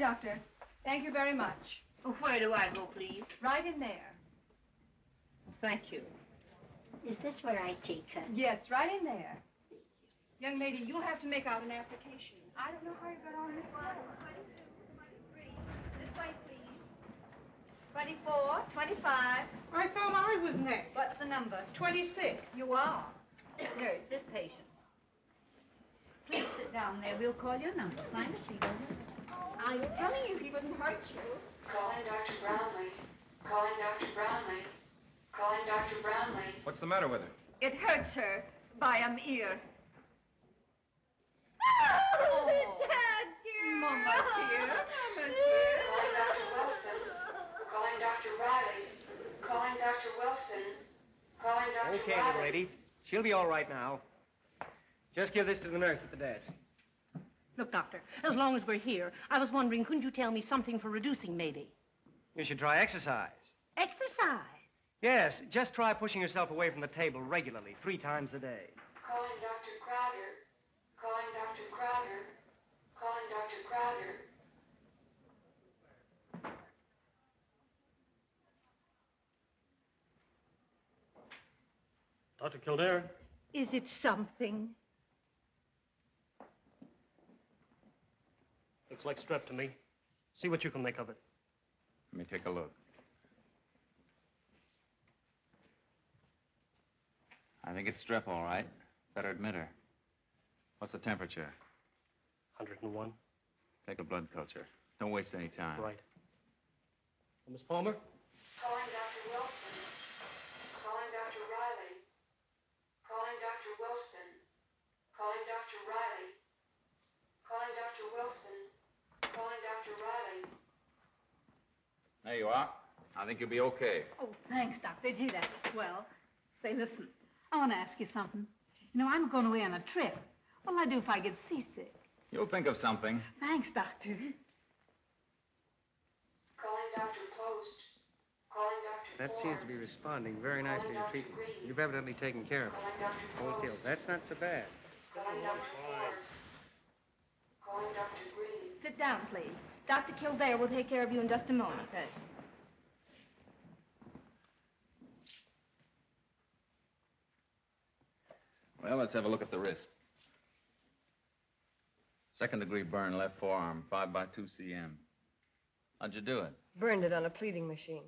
Doctor. Thank you very much. Well, where do I go, please? Right in there. Thank you. Is this where I take her? Yes, right in there. Young lady, you'll have to make out an application. I don't know how you got on this floor. 22, 23. This way, please. 24, 25. I thought I was next. What's the number? 26. You are. Nurse, this patient. Please sit down there. We'll call your number. Find a seat. I'm telling you, he wouldn't hurt you. Calling Dr. Brownlee. Calling Dr. Brownlee. Calling Dr. Brownlee. What's the matter with her? It hurts her by ear. Oh, Mama dear. Calling Dr. Wilson. Calling Dr. Riley. Calling Dr. Wilson. Calling Dr. Okay, Riley. little lady. She'll be all right now. Just give this to the nurse at the desk. Look, Doctor, as long as we're here, I was wondering, couldn't you tell me something for reducing, maybe? You should try exercise. Exercise? Yes, just try pushing yourself away from the table regularly, 3 times a day. Calling Dr. Crowder. Calling Dr. Crowder. Calling Dr. Crowder. Dr. Kildare? Is it something? Looks like strep to me. See what you can make of it. Let me take a look. I think it's strep, all right. Better admit her. What's the temperature? 101. Take a blood culture. Don't waste any time. Right. Miss Palmer? Calling Dr. Wilson. Calling Dr. Riley. Calling Dr. Wilson. Calling Dr. Riley. Calling Dr. Wilson. Calling Dr. Riley. There you are. I think you'll be okay. Oh, thanks, Doctor. Gee, that's swell. Say, listen, I want to ask you something. You know, I'm going away on a trip. What'll I do if I get seasick? You'll think of something. Thanks, Doctor. Calling Dr. Post. Calling Dr. That Forbes. seems to be responding very nicely to treatment. Green. You've evidently taken care of it. Calling Dr. Hold still. Post. That's not so bad. Calling Dr. Forbes. Calling Dr. Green. Sit down, please. Dr. Kildare will take care of you in just a moment. Thanks. Well, let's have a look at the wrist. 2nd-degree burn, left forearm, 5 by 2 cm. How'd you do it? Burned it on a pleating machine.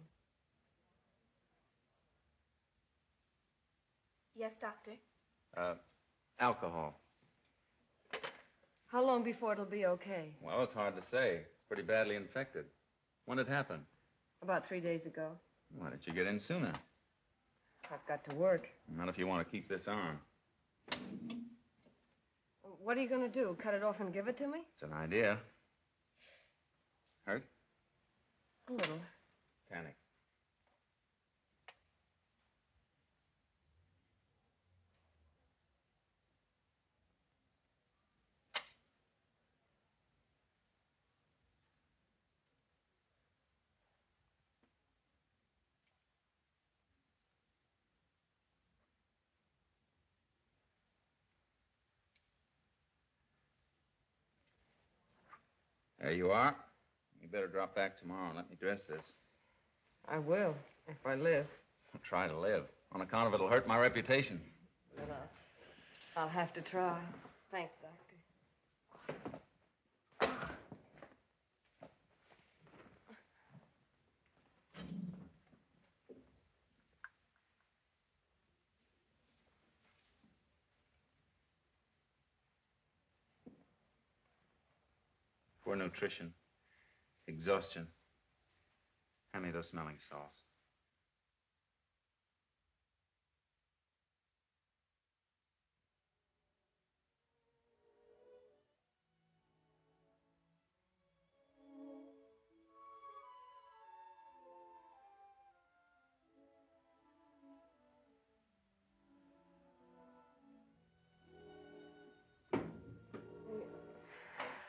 Yes, Doctor? Alcohol. How long before it'll be okay? Well, it's hard to say. Pretty badly infected. When did it happen? About 3 days ago. Why didn't you get in sooner? I've got to work. Not if you want to keep this arm. What are you going to do? Cut it off and give it to me? It's an idea. Hurt? A little. Panic. There you are. You better drop back tomorrow and let me dress this. I will, if I live. I'll try to live. On account of it'll hurt my reputation. But I'll have to try. Thanks, Doctor. Poor nutrition. Exhaustion. Hand me those smelling salts.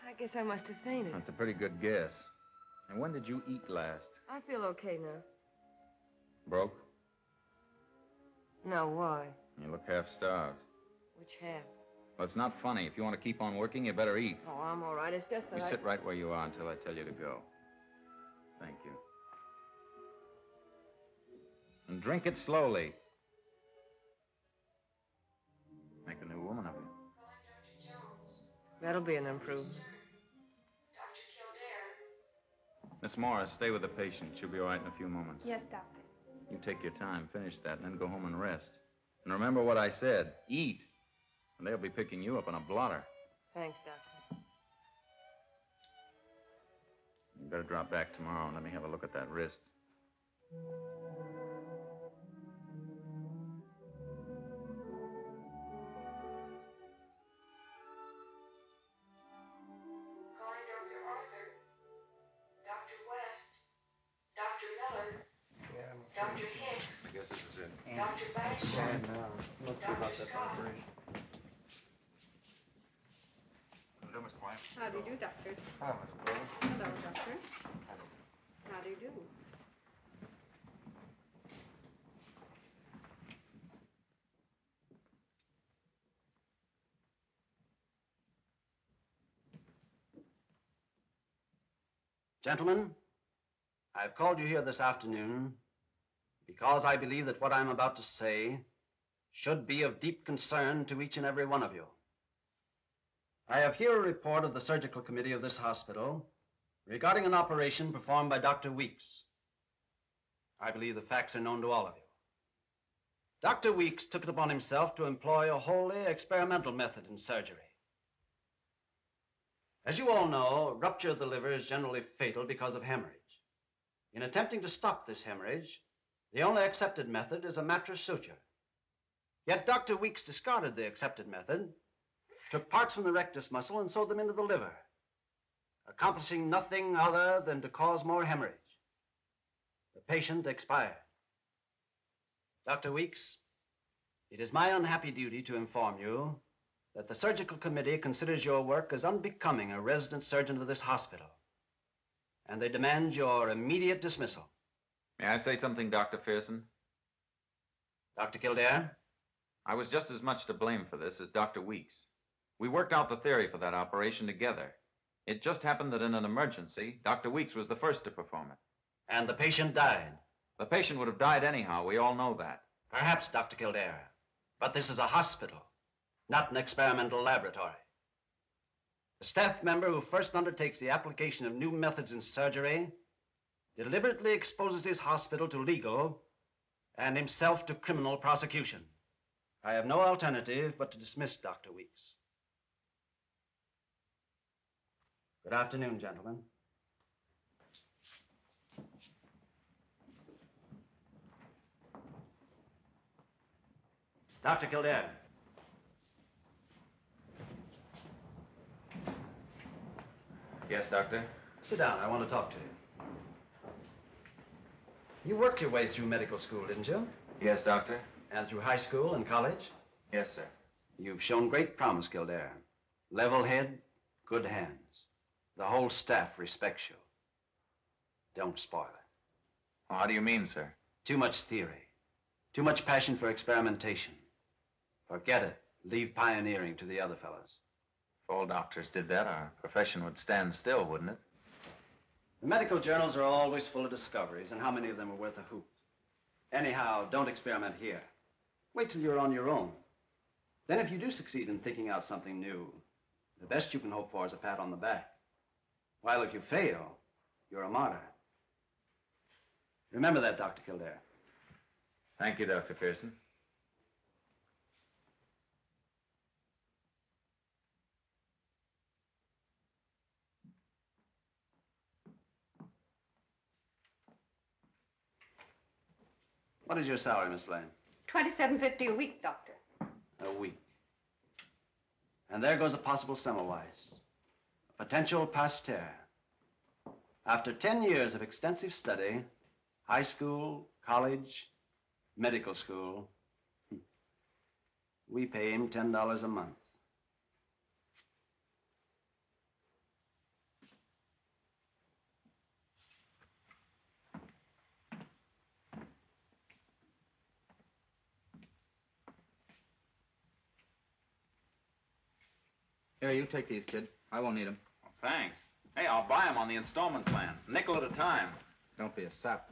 I guess I must have fainted. That's a pretty good guess. And when did you eat last? I feel okay now. Broke? No, why? You look half starved. Which half? Well, it's not funny. If you want to keep on working, you better eat. Oh, I'm all right. It's just that You sit right where you are until I tell you to go. Thank you. And drink it slowly. Make a new woman of you. Calling Dr. Jones. That'll be an improvement. Dr. Kildare. Miss Morris, stay with the patient. She'll be all right in a few moments. Yes, doctor. You take your time, finish that, and then go home and rest. And remember what I said. Eat. And they'll be picking you up on a blotter. Thanks, Doctor. You better drop back tomorrow and let me have a look at that wrist. Calling Dr. Arthur. Dr. West. Dr. Miller. Dr. Hicks. I guess this is it. Dr. Baxter. Dr. Scott. Hello, Miss White. How do you do, Doctor? Hello, Miss White. Hello, Doctor. How do you do? Gentlemen, I've called you here this afternoon because I believe that what I'm about to say should be of deep concern to each and every one of you. I have here a report of the surgical committee of this hospital regarding an operation performed by Dr. Weeks. I believe the facts are known to all of you. Dr. Weeks took it upon himself to employ a wholly experimental method in surgery. As you all know, rupture of the liver is generally fatal because of hemorrhage. In attempting to stop this hemorrhage, the only accepted method is a mattress suture. Yet Dr. Weeks discarded the accepted method, took parts from the rectus muscle and sewed them into the liver, accomplishing nothing other than to cause more hemorrhage. The patient expired. Dr. Weeks, it is my unhappy duty to inform you that the surgical committee considers your work as unbecoming a resident surgeon of this hospital, and they demand your immediate dismissal. May I say something, Dr. Fearson? Dr. Kildare? I was just as much to blame for this as Dr. Weeks. We worked out the theory for that operation together. It just happened that in an emergency, Dr. Weeks was the first to perform it. And the patient died. The patient would have died anyhow. We all know that. Perhaps, Dr. Kildare, but this is a hospital, not an experimental laboratory. The staff member who first undertakes the application of new methods in surgery deliberately exposes his hospital to legal and himself to criminal prosecution. I have no alternative but to dismiss Dr. Weeks. Good afternoon, gentlemen. Dr. Kildare. Yes, Doctor? Sit down. I want to talk to you. You worked your way through medical school, didn't you? Yes, Doctor? And through high school and college? Yes, sir. You've shown great promise, Kildare. Level head, good hands. The whole staff respects you. Don't spoil it. Well, how do you mean, sir? Too much theory. Too much passion for experimentation. Forget it. Leave pioneering to the other fellows. If all doctors did that, our profession would stand still, wouldn't it? The medical journals are always full of discoveries, and how many of them are worth a hoot? Anyhow, don't experiment here. Wait till you're on your own. Then if you do succeed in thinking out something new, the best you can hope for is a pat on the back. While if you fail, you're a martyr. Remember that, Dr. Kildare. Thank you, Dr. Fearson. What is your salary, Miss Blaine? $27.50 a week, Doctor. A week. And there goes a possible Semmelweis. A potential Pasteur. After 10 years of extensive study, high school, college, medical school, we pay him $10 a month. Here, you take these, kid. I won't need them. Well, thanks. Hey, I'll buy them on the installment plan. Nickel at a time. Don't be a sap.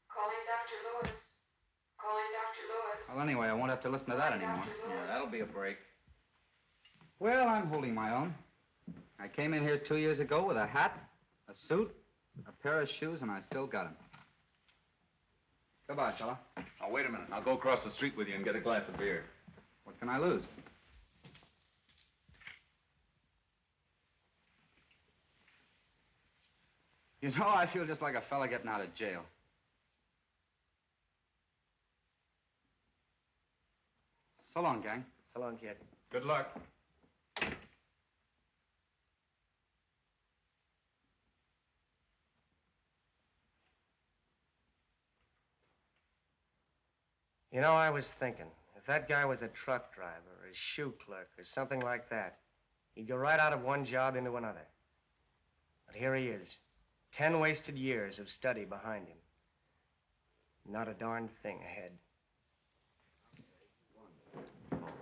Calling Dr. Lewis. Calling Dr. Lewis. Well, anyway, I won't have to listen to that anymore. Yeah, that'll be a break. Well, I'm holding my own. I came in here 2 years ago with a hat, a suit, a pair of shoes, and I still got them. Goodbye, fella. Oh, wait a minute. I'll go across the street with you and get a glass of beer. What can I lose? You know, I feel just like a fella getting out of jail. So long, gang. So long, kid. Good luck. You know, I was thinking, if that guy was a truck driver or a shoe clerk or something like that, he'd go right out of one job into another. But here he is, 10 wasted years of study behind him. Not a darn thing ahead.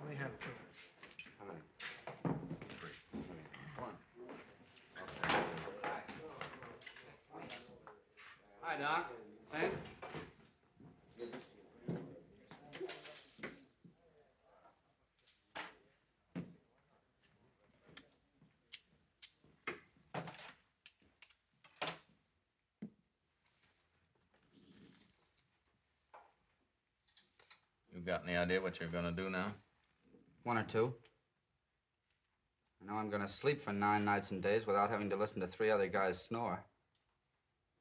We have to. Hi, Doc. Sam? You got any idea what you're gonna do now? 1 or 2. I know I'm gonna sleep for 9 nights and days without having to listen to 3 other guys snore.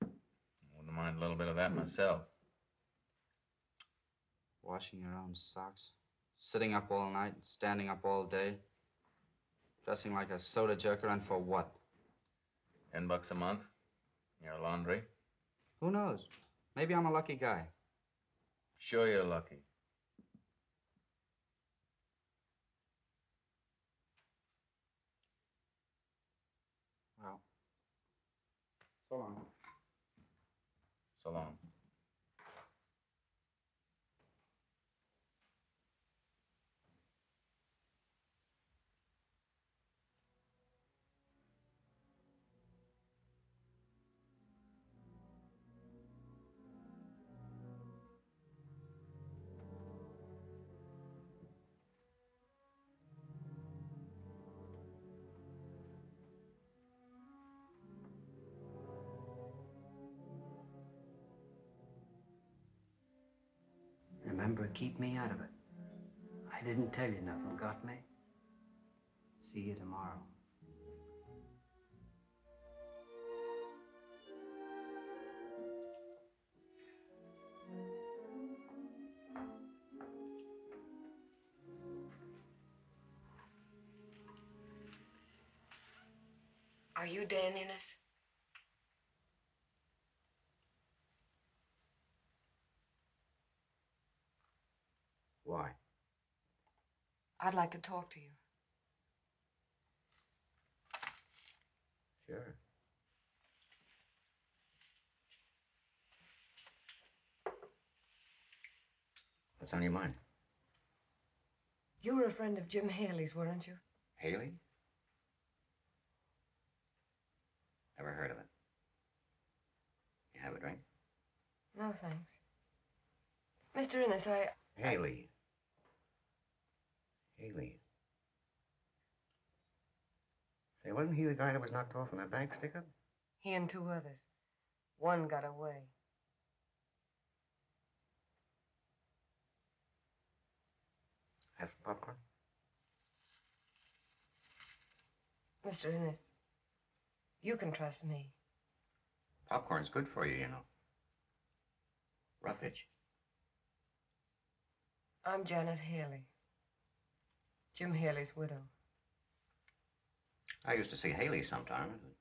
Wouldn't mind a little bit of that myself. Washing your own socks, sitting up all night, standing up all day, dressing like a soda jerker, and for what? $10 a month? Your laundry? Who knows? Maybe I'm a lucky guy. Sure you're lucky. Well, so long. So long. Remember, keep me out of it. I didn't tell you nothing, got me? See you tomorrow. Are you Dan Innes? Why? I'd like to talk to you. Sure. What's on your mind? You were a friend of Jim Haley's, weren't you? Haley? Never heard of it. You have a drink? No, thanks. Mr. Innes, Haley. Haley. Say, wasn't he the guy that was knocked off in that bank stick-up? He and 2 others. One got away. Have some popcorn? Mr. Innes, you can trust me. Popcorn's good for you, you know. Roughage. I'm Janet Haley. Jim Haley's widow. I used to see Haley sometimes, but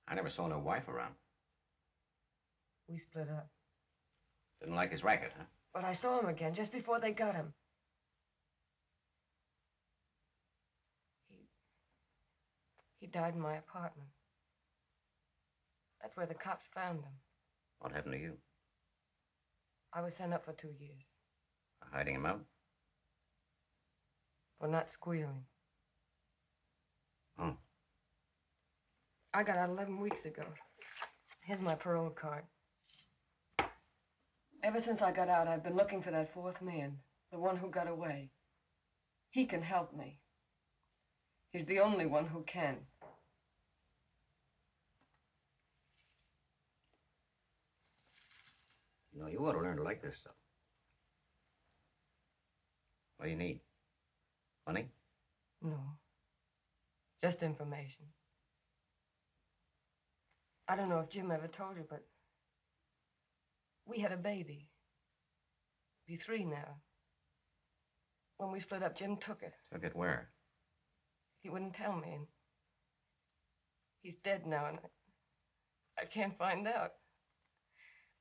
I never saw no wife around. We split up. Didn't like his racket, huh? But I saw him again just before they got him. He died in my apartment. That's where the cops found him. What happened to you? I was sent up for 2 years. For hiding him out? For not squealing. Oh. I got out 11 weeks ago. Here's my parole card. Ever since I got out, I've been looking for that fourth man, the one who got away. He can help me. He's the only one who can. You know, you ought to learn to like this stuff. What do you need? Money? No. Just information. I don't know if Jim ever told you, but we had a baby. Be 3 now. When we split up, Jim took it. Took it where? He wouldn't tell me. And he's dead now, and I can't find out.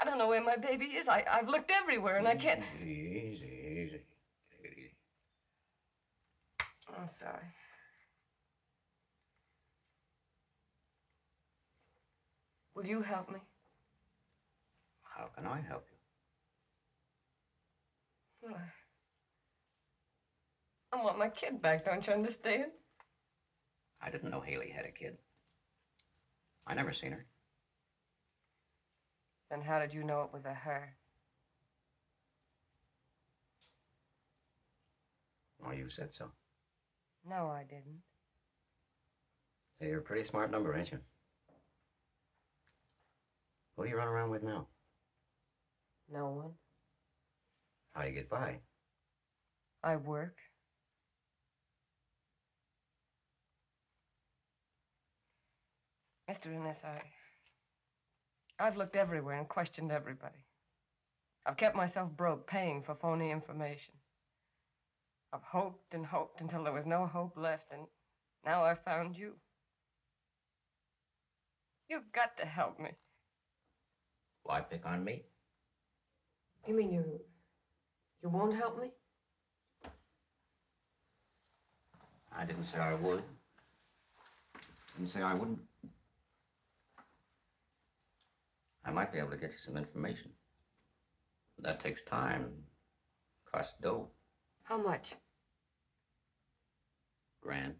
I don't know where my baby is. I've looked everywhere, and I can't... Easy. Take it easy. I'm sorry. Will you help me? How can I help you? Well, I want my kid back, don't you understand? I didn't know Haley had a kid. I never seen her. Then how did you know it was a her? Oh, you said so. No, I didn't. Say, you're a pretty smart number, ain't you? Who do you run around with now? No one. How do you get by? I work. Mr. Innes, I've looked everywhere and questioned everybody. I've kept myself broke, paying for phony information. I've hoped and hoped until there was no hope left, and now I've found you. You've got to help me. Why pick on me? You mean you won't help me? I didn't say I would. Didn't say I wouldn't. I might be able to get you some information. But that takes time. Costs dough. How much? $1,000.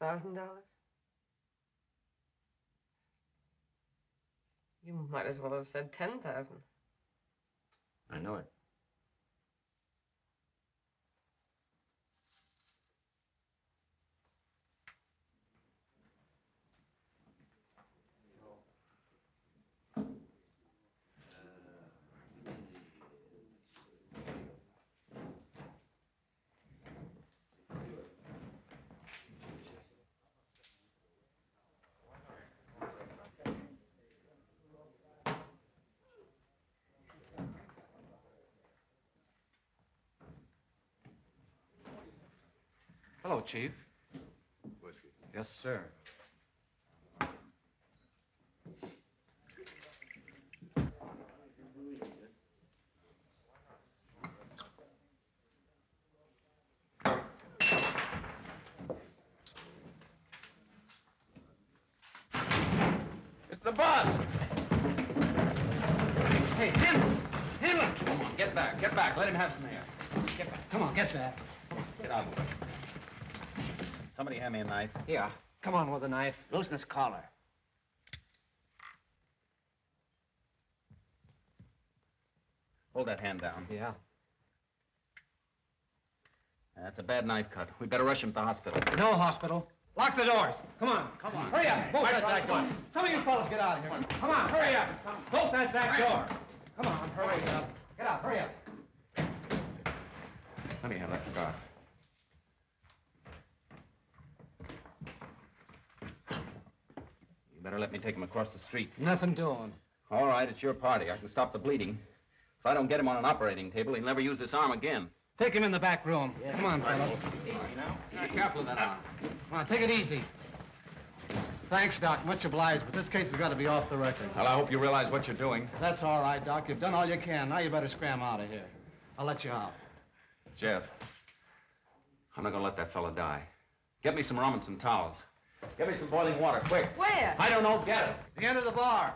$1,000? You might as well have said 10,000. I know it. Hello, Chief. Whiskey. Yes, sir. It's the boss! Hey, Hanlon! Hanlon! Come on, get back. Get back. Let him have some air. Get back. Come on, get back. Get out of the way. Somebody hand me a knife. Here. Come on with a knife. Loosen his collar. Hold that hand down. Yeah. That's a bad knife cut. We better rush him to the hospital. No hospital. Lock the doors. Come on. Come on. Hurry up. Bolt that back door. Some of you fellas get out of here. Come on, hurry up. Bolt that back door. Come on, hurry up. Get out, hurry up. Let me have that scarf. You better let me take him across the street. Nothing doing. All right, it's your party. I can stop the bleeding. If I don't get him on an operating table, he'll never use this arm again. Take him in the back room. Yeah. Come on, fellas. Easy now. Be careful of that arm. Come on, take it easy. Thanks, Doc. Much obliged, but this case has got to be off the record. Well, I hope you realize what you're doing. That's all right, Doc. You've done all you can. Now you better scram out of here. I'll let you out. Jeff, I'm not going to let that fella die. Get me some rum and some towels. Get me some boiling water, quick. Where? I don't know. Get it. The end of the bar.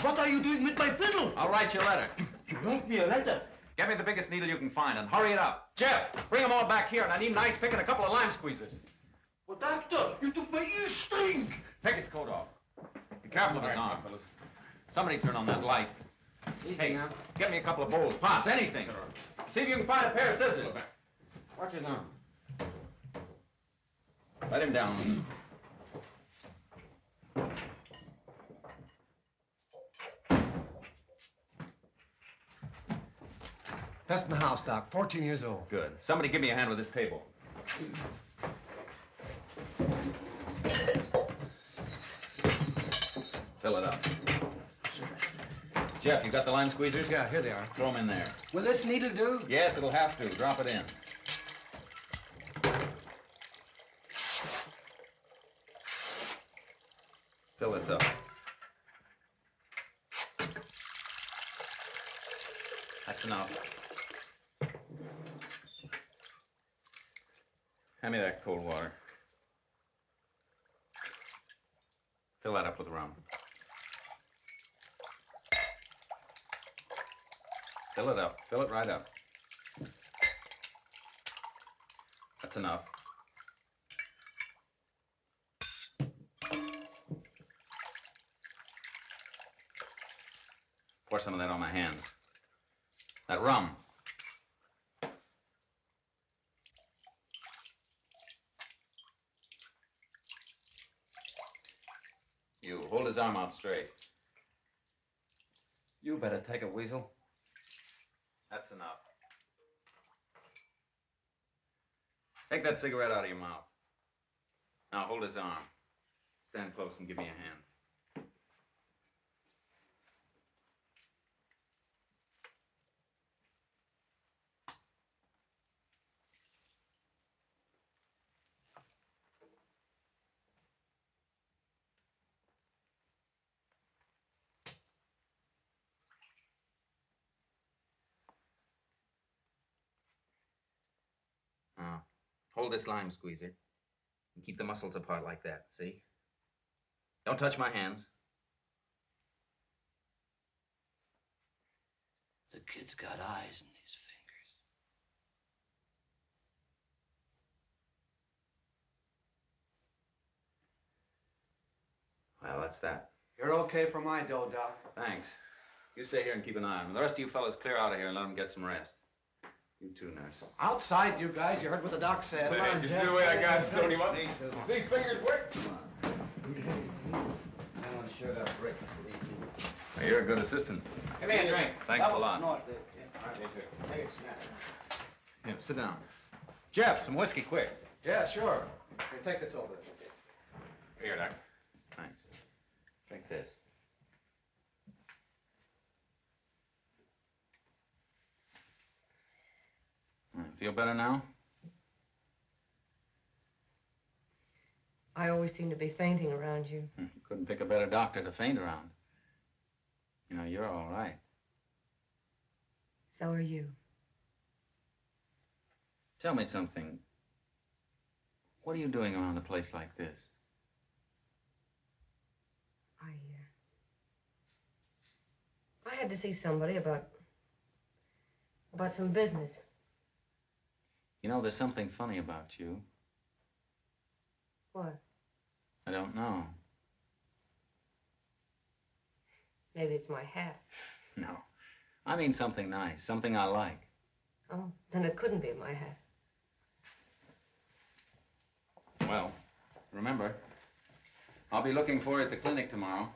What are you doing with my fiddle? I'll write you a letter. write me a letter. Get me the biggest needle you can find and hurry it up. Jeff, bring them all back here, and I need an ice pick and a couple of lime squeezers. Well, doctor, you took my ear string. Take his coat off. Be careful of his arm. Somebody turn on that light. Hey, get me a couple of bowls, pots, anything. See if you can find a pair of scissors. Watch his arm. Let him down. Best in the house, Doc. 14 years old. Good. Somebody give me a hand with this table. Fill it up. Jeff, you got the lime squeezers? Yeah, here they are. Throw them in there. Will this needle do? Yes, it'll have to. Drop it in. Fill this up. That's enough. Hand me that cold water. Fill that up with rum. Fill it up. Fill it right up. That's enough. Pour some of that on my hands. That rum. You hold his arm out straight. You better take a weasel. That's enough. Take that cigarette out of your mouth. Now hold his arm. Stand close and give me a hand. Now, hold this lime squeezer and keep the muscles apart like that, see? Don't touch my hands. The kid's got eyes in his fingers. Well, that's that. You're okay for my dough, Doc. Thanks. You stay here and keep an eye on him. The rest of you fellas clear out of here and let him get some rest. You too, nurse. Outside, you guys. You heard what the doc said. Hey, did you see the way I got sewn him up? You see his fingers work? Sure that break. Well, you're a good assistant. Give me a drink. Thanks a lot. Yeah, sit down. Jeff, some whiskey, quick. Yeah, sure. Here, take this over. Here, Doc. Thanks. Drink this. Feel better now? I always seem to be fainting around you. Couldn't pick a better doctor to faint around. You know, you're all right. So are you. Tell me something. What are you doing around a place like this? I had to see somebody about some business. You know, there's something funny about you. What? I don't know. Maybe it's my hat. No. I mean something nice, something I like. Oh, then it couldn't be my hat. Well, remember, I'll be looking for you at the clinic tomorrow.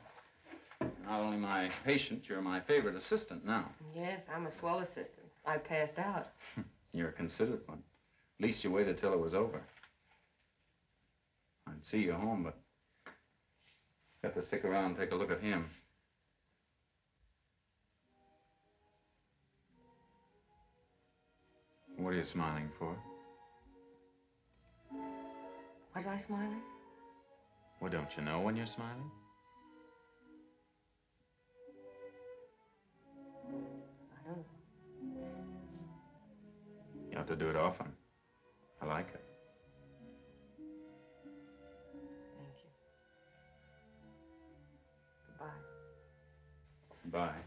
Not only my patient, you're my favorite assistant now. Yes, I'm a swell assistant. I passed out. You're a considerate one. At least you waited till it was over. I'd see you home, but got to stick around and take a look at him. What are you smiling for? Was I smiling? Well, don't you know when you're smiling? I don't know. You have to do it often. I like it. Thank you. Goodbye. Goodbye.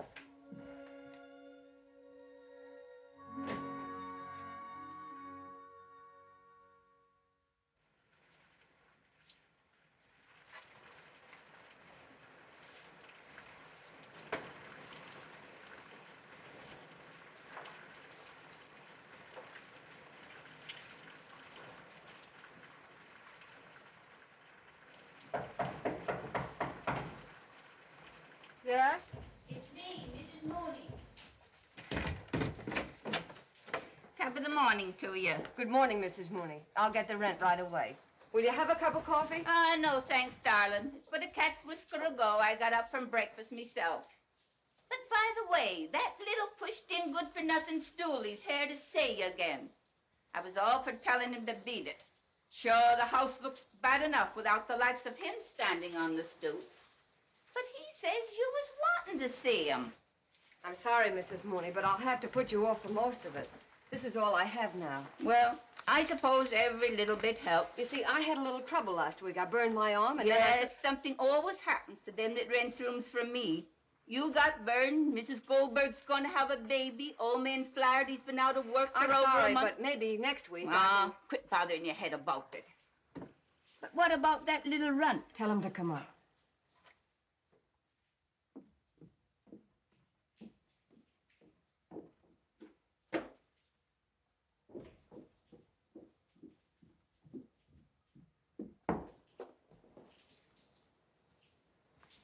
of the morning to you. Good morning, Mrs. Mooney. I'll get the rent right away. Will you have a cup of coffee? No, thanks, darling. It's but a cat's whisker ago I got up from breakfast myself. But by the way, that little pushed-in good-for-nothing stoolie's here to see you again. I was all for telling him to beat it. Sure, the house looks bad enough without the likes of him standing on the stoop. But he says you was wanting to see him. I'm sorry, Mrs. Mooney, but I'll have to put you off for most of it. This is all I have now. Well, I suppose every little bit helps. You see, I had a little trouble last week. I burned my arm and yes, something always happens to them that rents rooms from me. You got burned. Mrs. Goldberg's going to have a baby. Old man Flaherty's been out of work for over a month. But maybe next week quit bothering your head about it. But what about that little runt? Tell him to come up.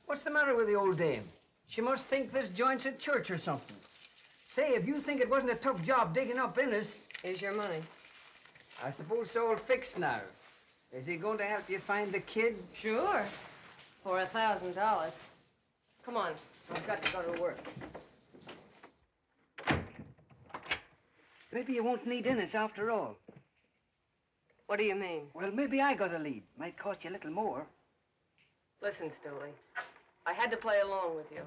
What's the matter with the old dame? She must think this joint's a church or something. Say, if you think it wasn't a tough job digging up Innes... Here's your money. I suppose it's all fixed now. Is he going to help you find the kid? Sure. For $1,000. Come on. I've got to go to work. Maybe you won't need Innes after all. What do you mean? Well, maybe I got a lead. Might cost you a little more. Listen, Stooley. I had to play along with you.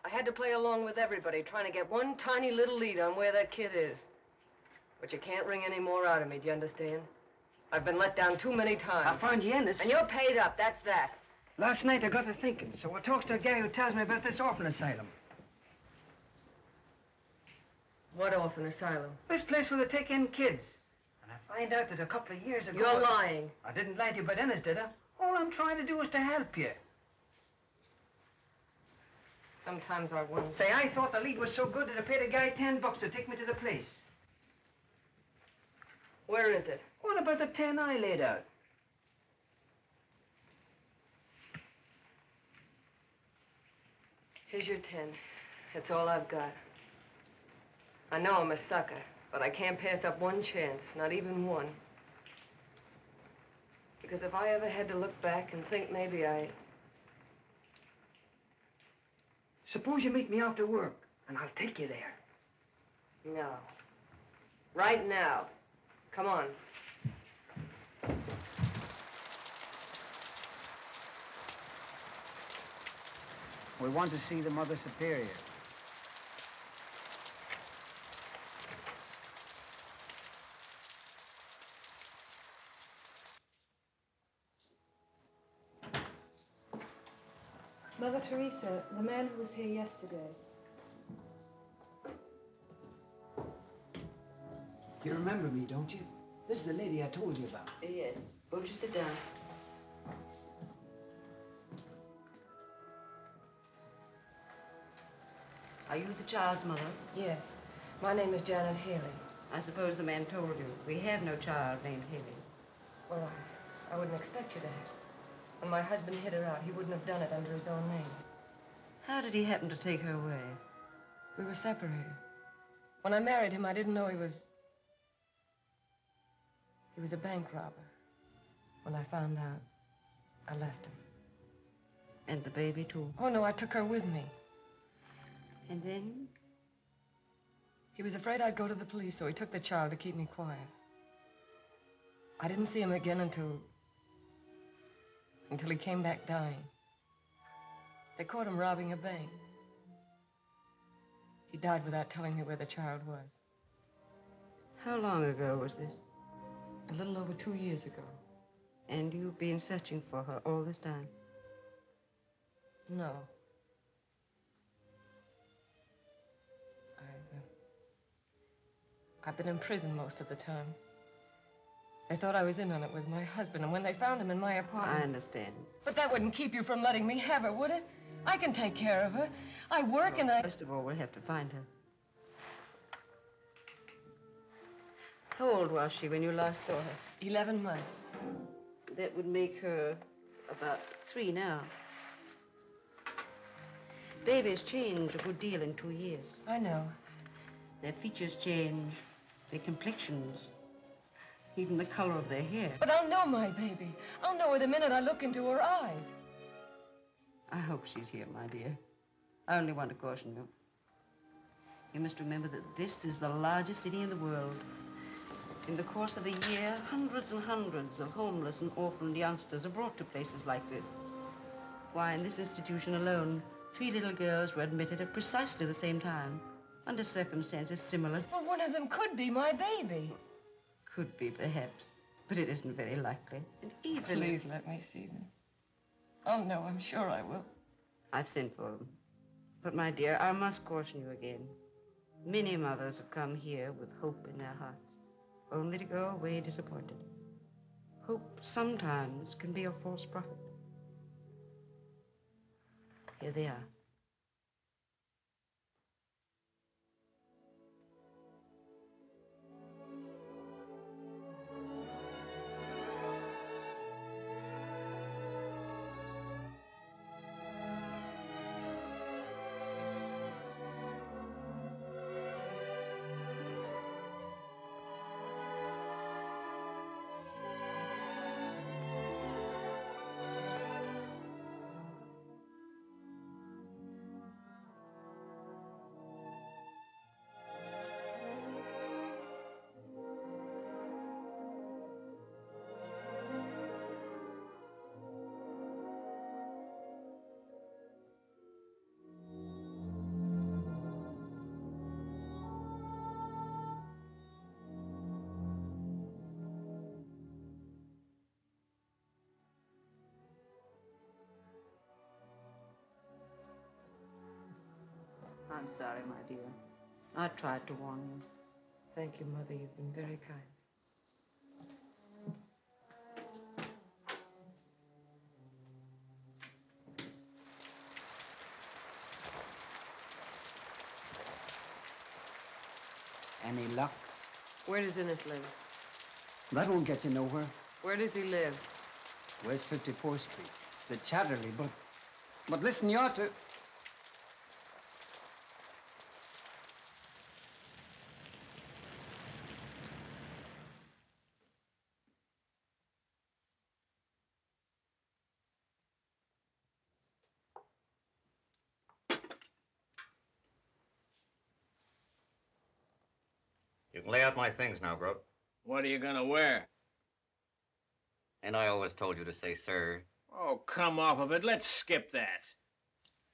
I had to play along with everybody, trying to get one tiny little lead on where that kid is. But you can't wring any more out of me, do you understand? I've been let down too many times. I found you Innes. And you're paid up, that's that. Last night I got to thinking, so I talks to a guy who tells me about this orphan asylum. What orphan asylum? This place where they take in kids. And I find out that a couple of years ago... You're lying. I didn't lie to you about Innes, did I? All I'm trying to do is to help you. Sometimes I wonder. Say, I thought the lead was so good that I paid a guy $10 to take me to the place. Where is it? What about the 10 I laid out? Here's your 10. That's all I've got. I know I'm a sucker, but I can't pass up one chance, not even one. Because if I ever had to look back and think maybe Suppose you meet me after work, and I'll take you there. No. Right now. Come on. We want to see the Mother Superior. Mother Teresa, the man who was here yesterday. You remember me, don't you? This is the lady I told you about. Yes. Won't you sit down? Are you the child's mother? Yes. My name is Janet Haley. I suppose the man told you. We have no child named Haley. Well, I wouldn't expect you to have. When my husband hid her out, he wouldn't have done it under his own name. How did he happen to take her away? We were separated. When I married him, I didn't know he was a bank robber. When I found out, I left him. And the baby, too? Oh, no, I took her with me. And then? He was afraid I'd go to the police, so he took the child to keep me quiet. I didn't see him again until he came back dying. They caught him robbing a bank. He died without telling me where the child was. How long ago was this? A little over 2 years ago. And you've been searching for her all this time? No. I've been in prison most of the time. They thought I was in on it with my husband, and when they found him in my apartment... I understand. But that wouldn't keep you from letting me have her, would it? I can take care of her. I work and I... First of all, we'll have to find her. How old was she when you last saw her? 11 months. That would make her about 3 now. Babies change a good deal in 2 years. I know. Their features change, their complexions, even the color of their hair. But I'll know my baby. I'll know her the minute I look into her eyes. I hope she's here, my dear. I only want to caution you. You must remember that this is the largest city in the world. In the course of a year, hundreds and hundreds of homeless and orphaned youngsters are brought to places like this. Why, in this institution alone, 3 little girls were admitted at precisely the same time, under circumstances similar. Well, one of them could be my baby. Could be, perhaps, but it isn't very likely. And even Please let me see them. Oh, no, I'm sure I will. I've sent for them. But, my dear, I must caution you again. Many mothers have come here with hope in their hearts, only to go away disappointed. Hope sometimes can be a false prophet. Here they are. I'm sorry, my dear. I tried to warn you. Thank you, Mother. You've been very kind. Any luck? Where does Innes live? That won't get you nowhere. Where does he live? West 54th Street. The Chatterley, but listen, you ought to... You can lay out my things now, Grote. What are you gonna wear? And I always told you to say sir. Oh, come off of it. Let's skip that.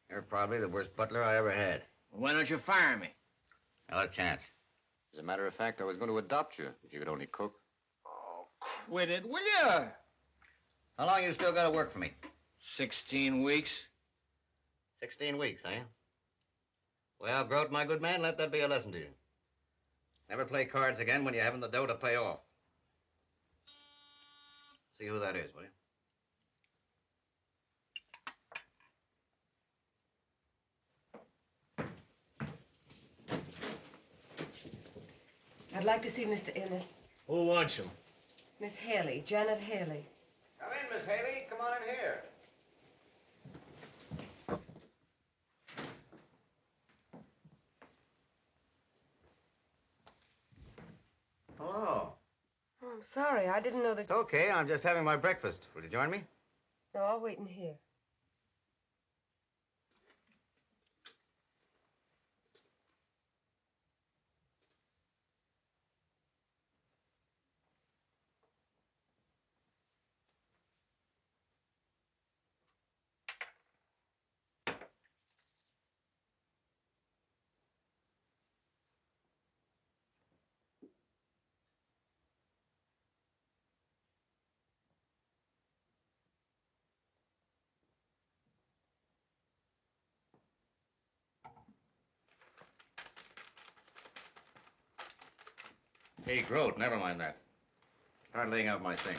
You're probably the worst butler I ever had. Why don't you fire me? Not a chance. As a matter of fact, I was going to adopt you if you could only cook. Oh, quit it, will you? How long you still got to work for me? 16 weeks. 16 weeks, eh? Well, Grote, my good man, let that be a lesson to you. Never play cards again when you haven't the dough to pay off. See who that is, will you? I'd like to see Mr. Innes. Who wants him? Miss Haley, Janet Haley. Come in, Miss Haley. Come on in here. Hello. Oh, I'm sorry. I didn't know that... It's okay. I'm just having my breakfast. Will you join me? No, I'll wait in here. Hey, Grote, never mind that. Start laying out my things.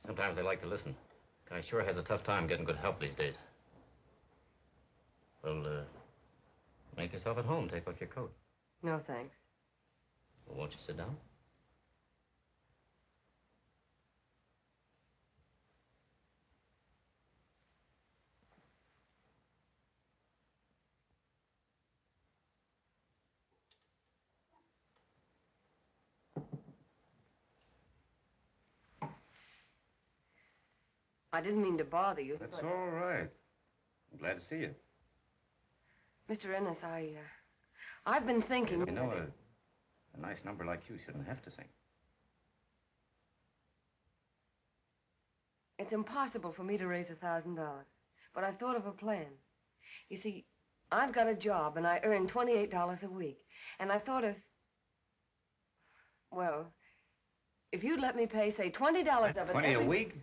Sometimes they like to listen. Guy sure has a tough time getting good help these days. Well, make yourself at home. Take off your coat. No, thanks. Well, won't you sit down? I didn't mean to bother you. That's but... all right. I'm glad to see you. Mr. Ennis, I've been thinking... You know, a nice number like you shouldn't have to sing. It's impossible for me to raise $1,000, but I thought of a plan. You see, I've got a job, and I earn $28 a week. And I thought if you'd let me pay, say, $20 of it 20 a week?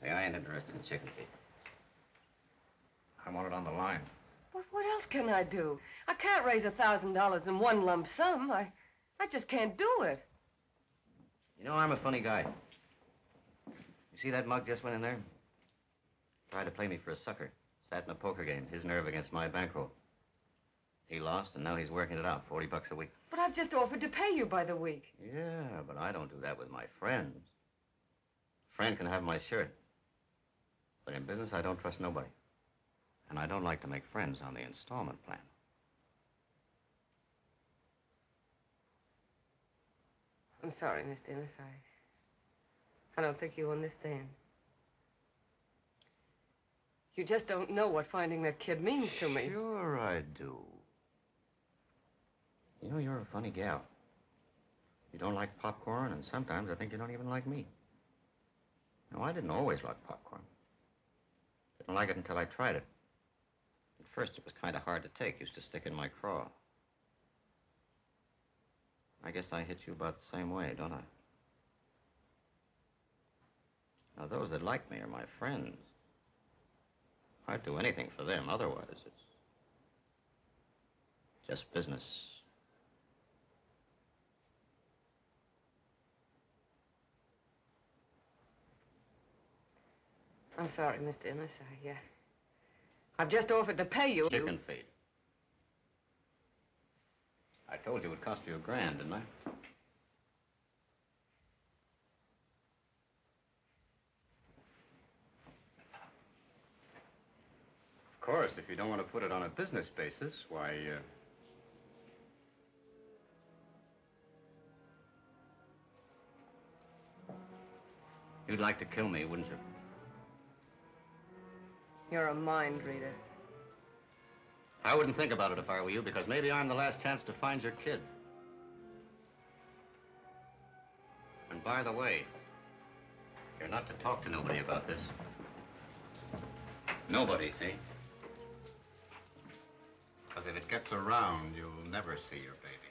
Say, I ain't interested in chicken feed. I want it on the line. What else can I do? I can't raise $1,000 in one lump sum. I just can't do it. You know, I'm a funny guy. You see that mug just went in there? Tried to play me for a sucker. Sat in a poker game, his nerve against my bankroll. He lost, and now he's working it out, $40 a week. But I've just offered to pay you by the week. Yeah, but I don't do that with my friends. A friend can have my shirt. But in business, I don't trust nobody. And I don't like to make friends on the installment plan. I'm sorry, Mr. Ennis. I don't think you understand. You just don't know what finding that kid means to me. Sure I do. You know, you're a funny gal. You don't like popcorn, and sometimes I think you don't even like me. No, I didn't always like popcorn. Didn't like it until I tried it. At first, it was kind of hard to take. Used to stick in my craw. I guess I hit you about the same way, don't I? Now, those that like me are my friends. I'd do anything for them. Otherwise, it's just business. I'm sorry, Mr. Ennis. I've just offered to pay you. Chicken feed. I told you it would cost you $1,000, didn't I? Of course, if you don't want to put it on a business basis, why, you'd like to kill me, wouldn't you? You're a mind reader. I wouldn't think about it if I were you, because maybe I'm the last chance to find your kid. And by the way, you're not to talk to nobody about this. Nobody, see? Because if it gets around, you'll never see your baby.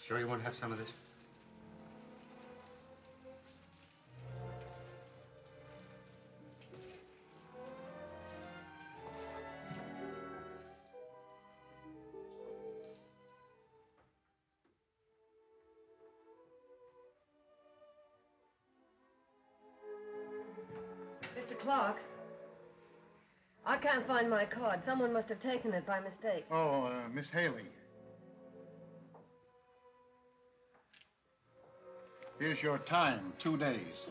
Sure you want to have some of this? Mr. Clark, I can't find my card. Someone must have taken it by mistake. Oh, Miss Haley. Here's your time, 2 days.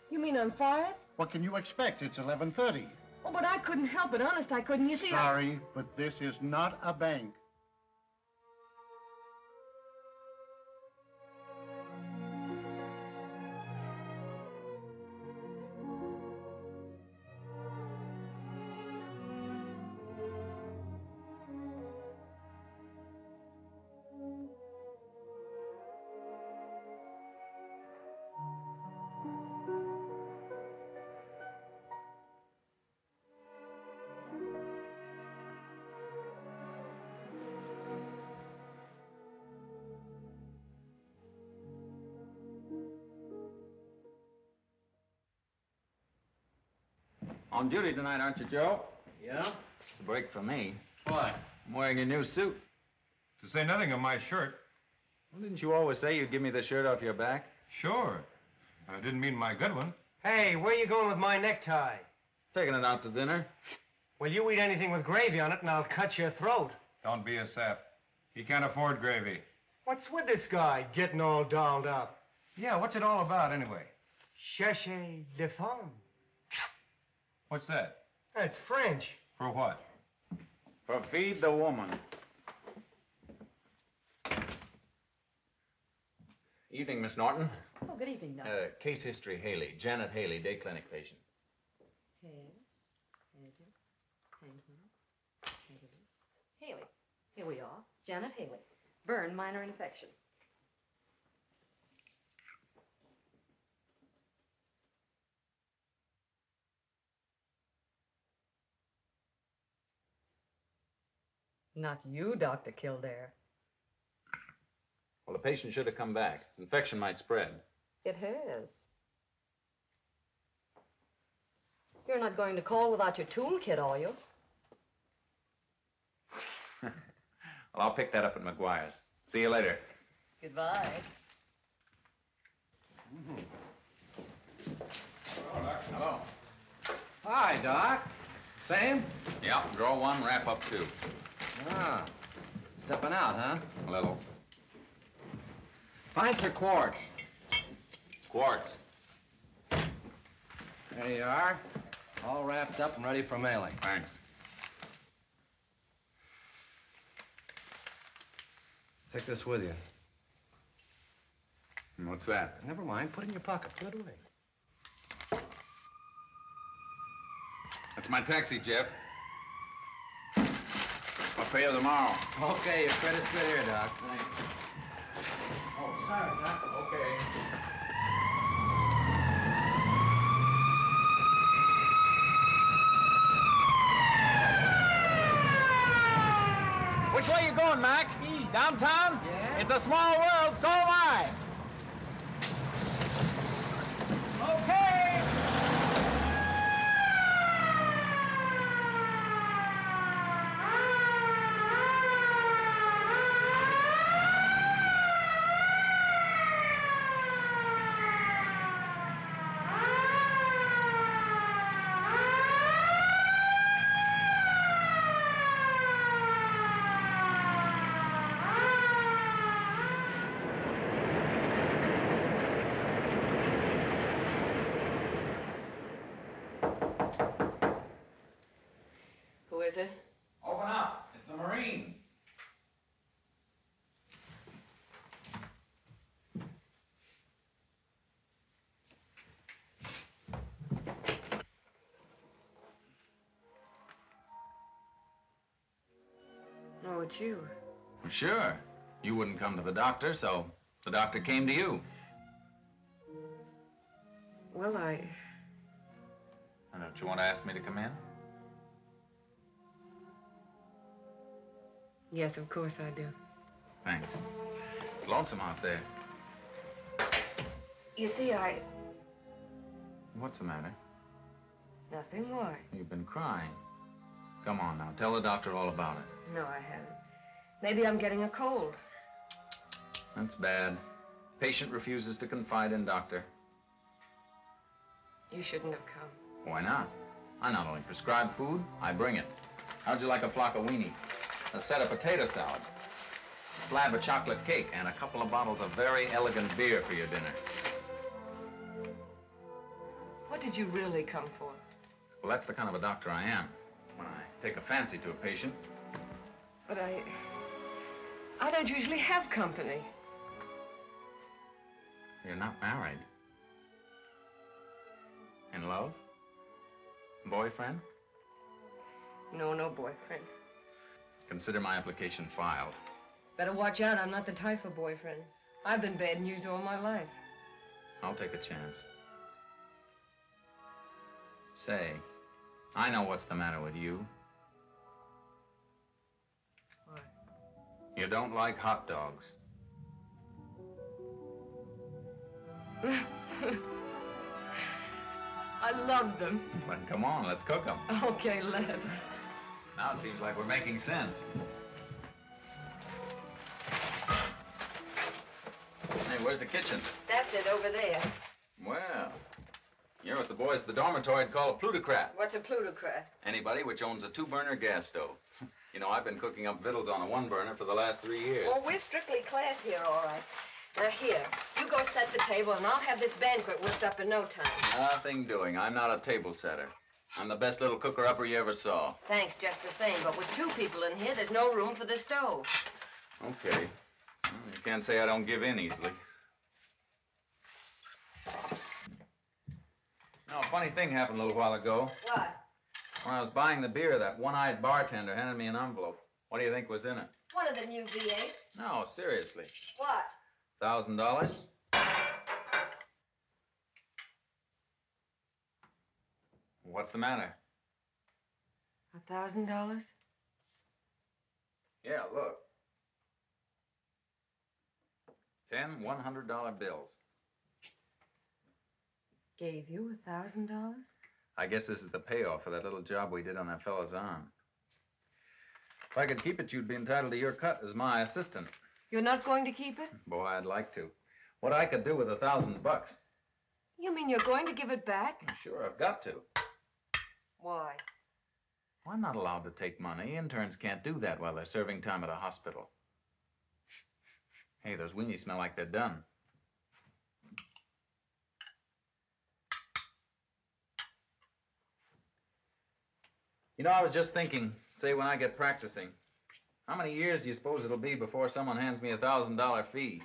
You mean I'm fired? What can you expect? It's 11:30. Oh, but I couldn't help it. Honest, I couldn't. You see, Sorry, but this is not a bank. On duty tonight, aren't you, Joe? Yeah? It's a break for me. Why? I'm wearing a new suit. To say nothing of my shirt. Well, didn't you always say you'd give me the shirt off your back? Sure. I didn't mean my good one. Hey, where you going with my necktie? Taking it out to dinner. Well, you eat anything with gravy on it, and I'll cut your throat. Don't be a sap. He can't afford gravy. What's with this guy getting all dolled up? Yeah, what's it all about, anyway? Cherchez de femme. What's that? That's French. For what? For feed the woman. Evening, Miss Norton. Oh, good evening, Doctor. Case history, Haley. Janet Haley, day clinic patient. Yes. Haley. Here we are. Janet Haley. Burn, minor infection. Not you, Dr. Kildare. Well, the patient should have come back. Infection might spread. It has. You're not going to call without your toolkit, are you? Well, I'll pick that up at McGuire's. See you later. Goodbye. Hello. Hi, Doc. Same? Yeah, draw one, wrap up two. Ah, stepping out, huh? A little. Pints or quarts? Quartz. There you are. All wrapped up and ready for mailing. Thanks. Take this with you. And what's that? Never mind. Put it in your pocket. Put it away. That's my taxi, Jeff. I'll pay you tomorrow. Okay, your credit's good here, Doc. Thanks. Oh, sorry, Doc. Okay. Which way you going, Mac? Downtown? Yeah. It's a small world, so am I. Okay. Who is it? Open up. It's the Marines. No, it's you. Well, sure. You wouldn't come to the doctor, so the doctor came to you. Well, Don't you want to ask me to come in? Yes, of course I do. Thanks. It's lonesome out there. You see, What's the matter? Nothing. Why? You've been crying. Come on now, tell the doctor all about it. No, I haven't. Maybe I'm getting a cold. That's bad. Patient refuses to confide in doctor. You shouldn't have come. Why not? I not only prescribe food, I bring it. How'd you like a flock of weenies? A set of potato salad, a slab of chocolate cake, and a couple of bottles of very elegant beer for your dinner. What did you really come for? Well, that's the kind of a doctor I am. When I take a fancy to a patient. But I don't usually have company. You're not married. In love? Boyfriend? No, no boyfriend. Consider my application filed. Better watch out. I'm not the type for boyfriends. I've been bad news all my life. I'll take a chance. Say, I know what's the matter with you. What? You don't like hot dogs. I love them. Then come on, let's cook them. Okay, let's. Now it seems like we're making sense. where's the kitchen? That's it, over there. Well, you're what the boys at the dormitory would call a plutocrat. What's a plutocrat? Anybody which owns a 2-burner gas stove. You know, I've been cooking up victuals on a 1-burner for the last 3 years. Well, we're strictly class here, all right. Now, here, you go set the table, and I'll have this banquet whipped up in no time. Nothing doing. I'm not a table setter. I'm the best little cooker-upper you ever saw. Thanks, just the same, but with 2 people in here, there's no room for the stove. Okay. Well, you can't say I don't give in easily. Now, a funny thing happened a little while ago. What? When I was buying the beer, that one-eyed bartender handed me an envelope. What do you think was in it? One of the new V8s. No, seriously. What? $1,000? What's the matter? $1,000? Yeah, look. 10 $100 bills. Gave you $1,000? I guess this is the payoff for that little job we did on that fellow's arm. If I could keep it, you'd be entitled to your cut as my assistant. You're not going to keep it? Boy, I'd like to. What I could do with $1,000. You mean you're going to give it back? Sure, I've got to. Why? Well, I'm not allowed to take money. Interns can't do that while they're serving time at a hospital. Hey, those weenies smell like they're done. You know, I was just thinking, say when I get practicing, how many years do you suppose it'll be before someone hands me $1,000 fee?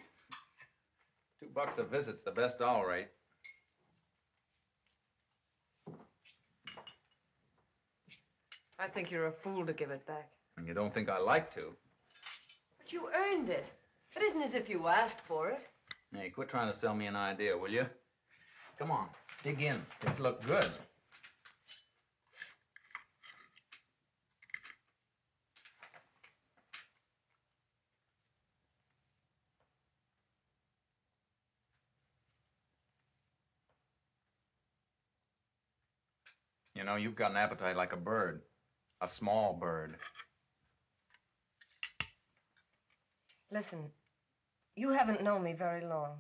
$2 a visit's the best all right. I think you're a fool to give it back. And you don't think I like to? But you earned it. It isn't as if you asked for it. Hey, quit trying to sell me an idea, will you? Come on, dig in. Let's look good. You know, you've got an appetite like a bird. A small bird. Listen, you haven't known me very long.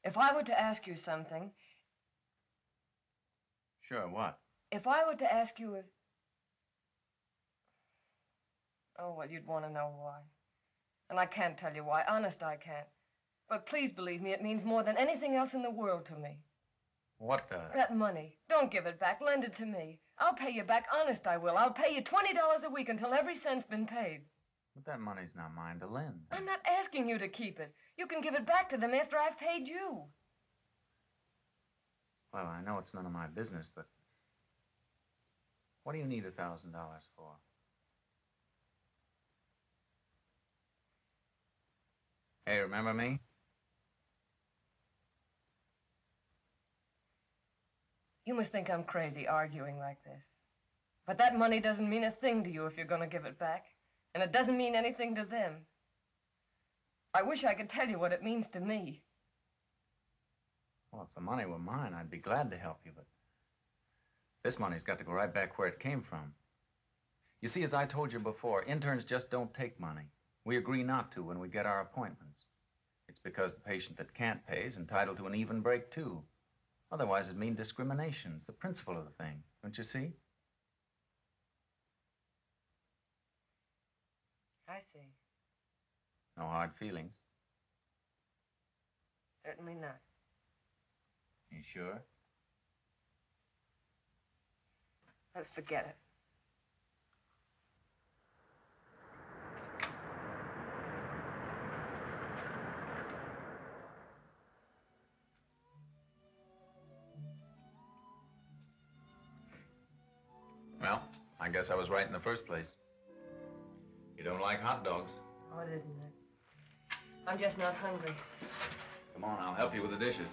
If I were to ask you something... Sure, what? If I were to ask you if... Oh, well, you'd want to know why. And I can't tell you why. Honest, I can't. But please believe me, it means more than anything else in the world to me. What does? That money. Don't give it back. Lend it to me. I'll pay you back. Honest, I will. I'll pay you $20 a week until every cent's been paid. But that money's not mine to lend. I'm not asking you to keep it. You can give it back to them after I've paid you. Well, I know it's none of my business, but... What do you need $1,000 for? Hey, remember me? You must think I'm crazy arguing like this. But that money doesn't mean a thing to you if you're going to give it back. And it doesn't mean anything to them. I wish I could tell you what it means to me. Well, if the money were mine, I'd be glad to help you, but... This money's got to go right back where it came from. You see, as I told you before, interns just don't take money. We agree not to when we get our appointments. It's because the patient that can't pay is entitled to an even break, too. Otherwise, it'd mean discrimination. It's the principle of the thing. Don't you see? I see. No hard feelings. Certainly not. You sure? Let's forget it. Well, I guess I was right in the first place. You don't like hot dogs. Oh, it isn't it? I'm just not hungry. Come on, I'll help you with the dishes.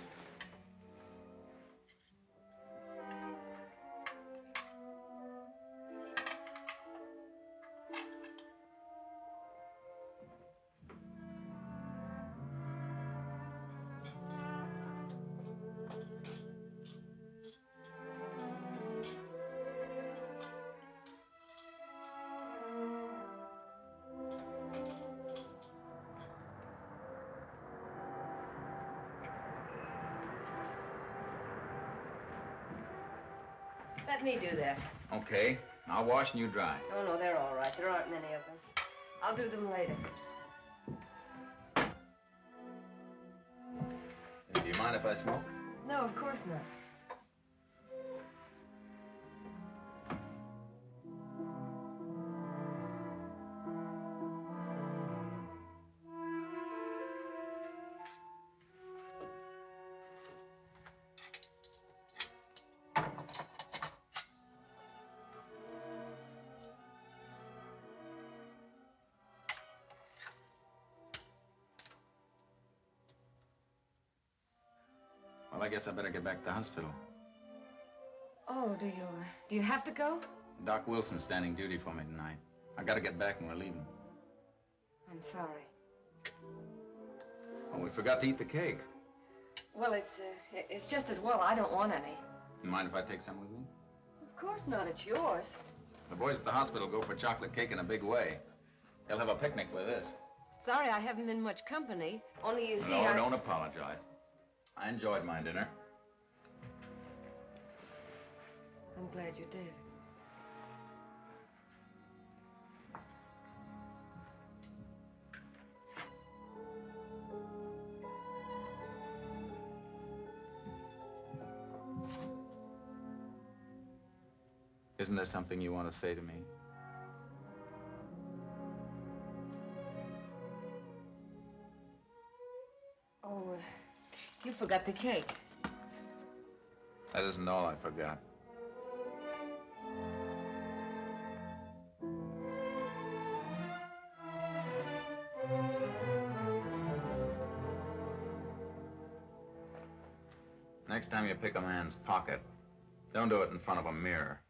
Let me do that. Okay. I'll wash and you dry. Oh, no, they're all right. There aren't many of them. I'll do them later. Do you mind if I smoke? No, of course not. Well, I guess I better get back to the hospital. Oh, do you have to go? Doc Wilson's standing duty for me tonight. I gotta get back when we're leaving. I'm sorry. Oh, we forgot to eat the cake. Well, it's just as well I don't want any. You mind if I take some with me? Of course not. It's yours. The boys at the hospital go for chocolate cake in a big way. They'll have a picnic with this. Sorry I haven't been much company. Only you see, No, don't apologize. I enjoyed my dinner. I'm glad you did. Isn't there something you want to say to me? Oh, you forgot the cake. That isn't all I forgot. Next time you pick a man's pocket, don't do it in front of a mirror.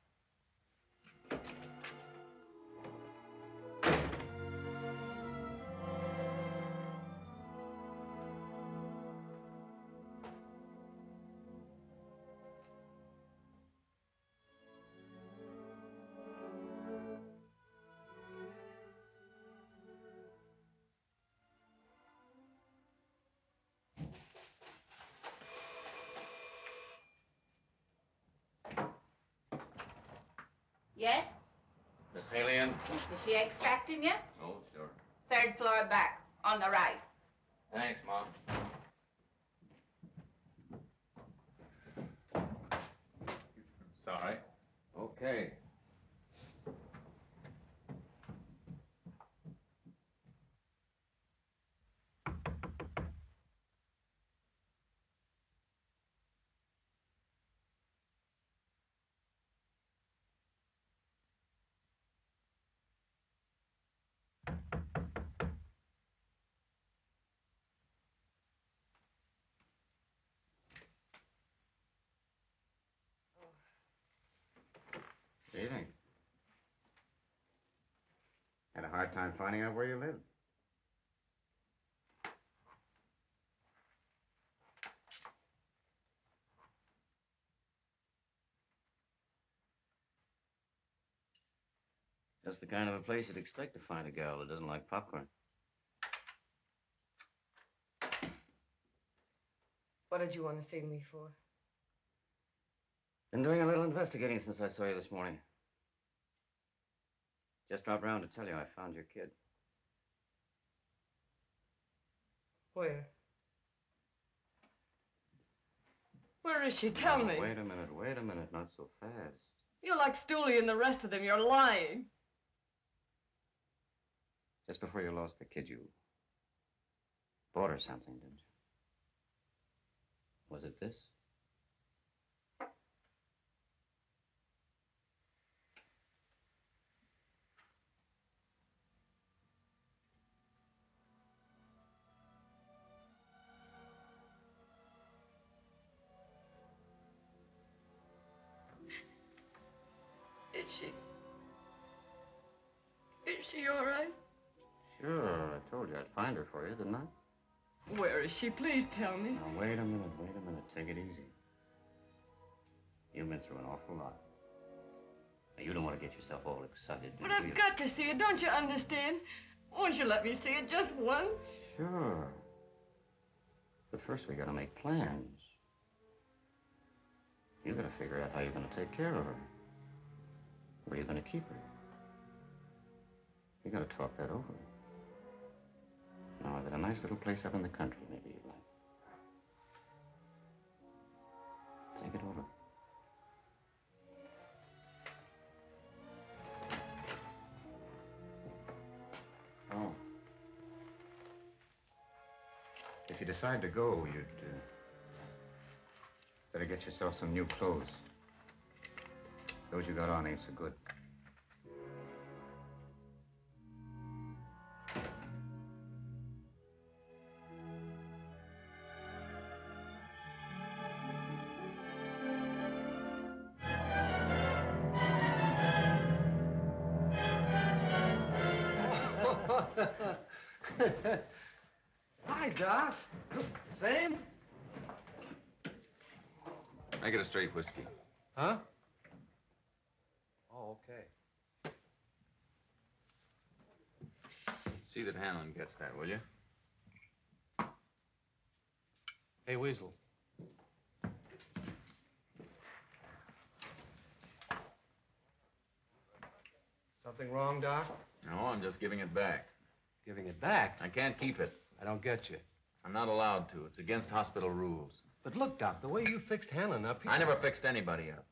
Yes? Miss Haley in? Is she expecting you? Oh, sure. 3rd floor back, on the right. Thanks, Mom. Sorry. Okay. What do you think? Had a hard time finding out where you lived. Just the kind of a place you'd expect to find a gal that doesn't like popcorn. What did you want to see me for? Been doing a little investigating since I saw you this morning. Just dropped round to tell you I found your kid. Where? Where is she? Tell me. Wait a minute, not so fast. You're like Stooley and the rest of them. You're lying. Just before you lost the kid, you bought her something, didn't you? Was it this? Is she all right? Sure, I told you I'd find her for you, didn't I? Where is she? Please tell me. Now, wait a minute. Take it easy. You've been through an awful lot. Now, you don't want to get yourself all excited, do But you? I've got to see it. Don't you understand? Won't you let me see it just once? You gotta figure out how you're gonna take care of her. Where you're gonna keep her. You gotta talk that over. Now, I've got a nice little place up in the country, maybe you'd like. Think it over. Oh. If you decide to go, you'd better get yourself some new clothes. Those you got on ain't so good. Hi, Doc. Same? I get a straight whiskey. Huh? Oh, okay. See that Hanlon gets that, will you? Hey, Weasel. Something wrong, Doc? No, I'm just giving it back. Giving it back? I can't keep it. I don't get you. I'm not allowed to. It's against hospital rules. But look, Doc, the way you fixed Hanlon up here... I never fixed anybody up.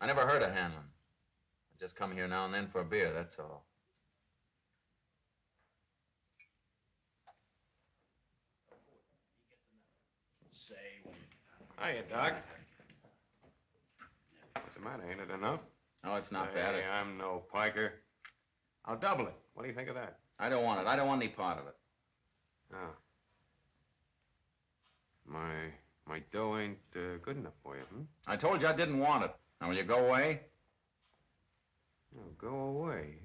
I never heard of Hanlon. I just come here now and then for a beer, that's all. Hiya, Doc. What's the matter? Ain't it enough? No, it's not bad. Hey, I'm no piker. I'll double it. What do you think of that? I don't want it. I don't want any part of it. Oh. My dough ain't good enough for you, hmm? I told you I didn't want it. Now, will you go away? Oh, go away.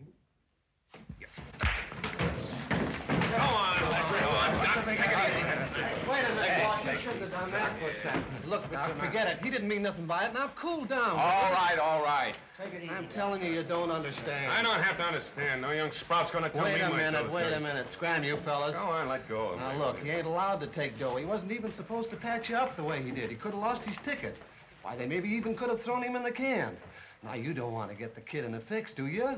Go on, Doc. Take it easy. Wait a minute, boss. You shouldn't have done that. What's that? Look, Doc, forget it. He didn't mean nothing by it. Now, cool down. All right, all right. Take it easy. I'm telling you, you don't understand. I don't have to understand. No young sprout's gonna tell me Wait a my minute, dough's wait dirty. a minute. Scram, you fellas. Go on, let go of me. Now, look, he ain't allowed to take dough. He wasn't even supposed to patch you up the way he did. He could have lost his ticket. Why, they maybe even could have thrown him in the can. Now, you don't want to get the kid in a fix, do you?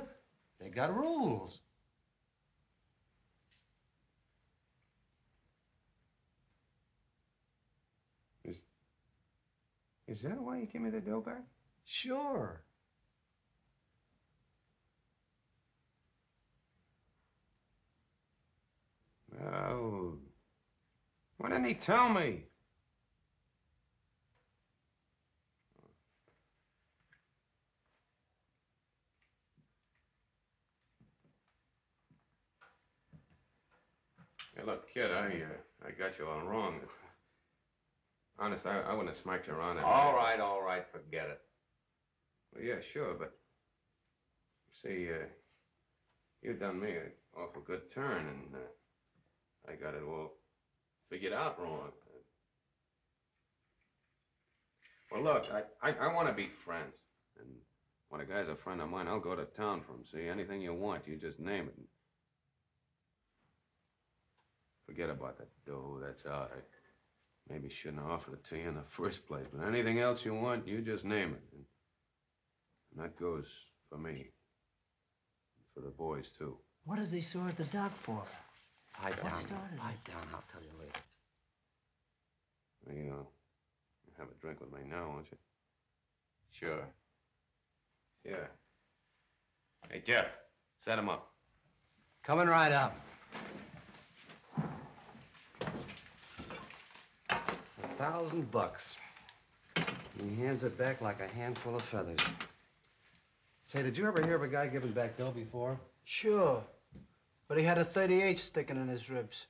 They got rules. Is that why you give me the dough back? Sure. Well, why didn't he tell me? Hey, look, kid, I got you all wrong. Honest, I wouldn't have smacked you around. All right, forget it. Well, yeah, sure, but see, you done me an awful good turn, and I got it all figured out wrong. Well, look, I want to be friends, and when a guy's a friend of mine, I'll go to town for him. See, anything you want, you just name it. Forget about that dough. That's out. I maybe shouldn't have offered it to you in the first place, but anything else you want, you just name it. And that goes for me. And for the boys, too. What does he sore at the dock for? Pipe What down. started Pipe down. I'll tell you later. Well, you have a drink with me now, won't you? Sure. Yeah. Hey, Jeff, set him up. Coming right up. $1,000. He hands it back like a handful of feathers. Say, did you ever hear of a guy giving back dough before? Sure. But he had a 38 sticking in his ribs.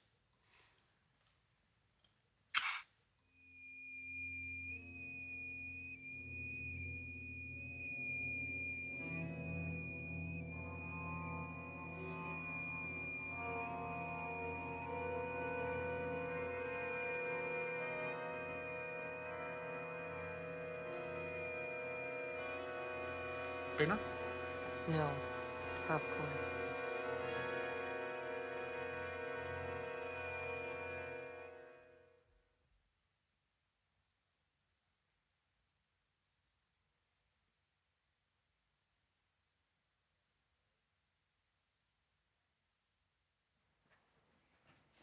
Peanut? No. Popcorn.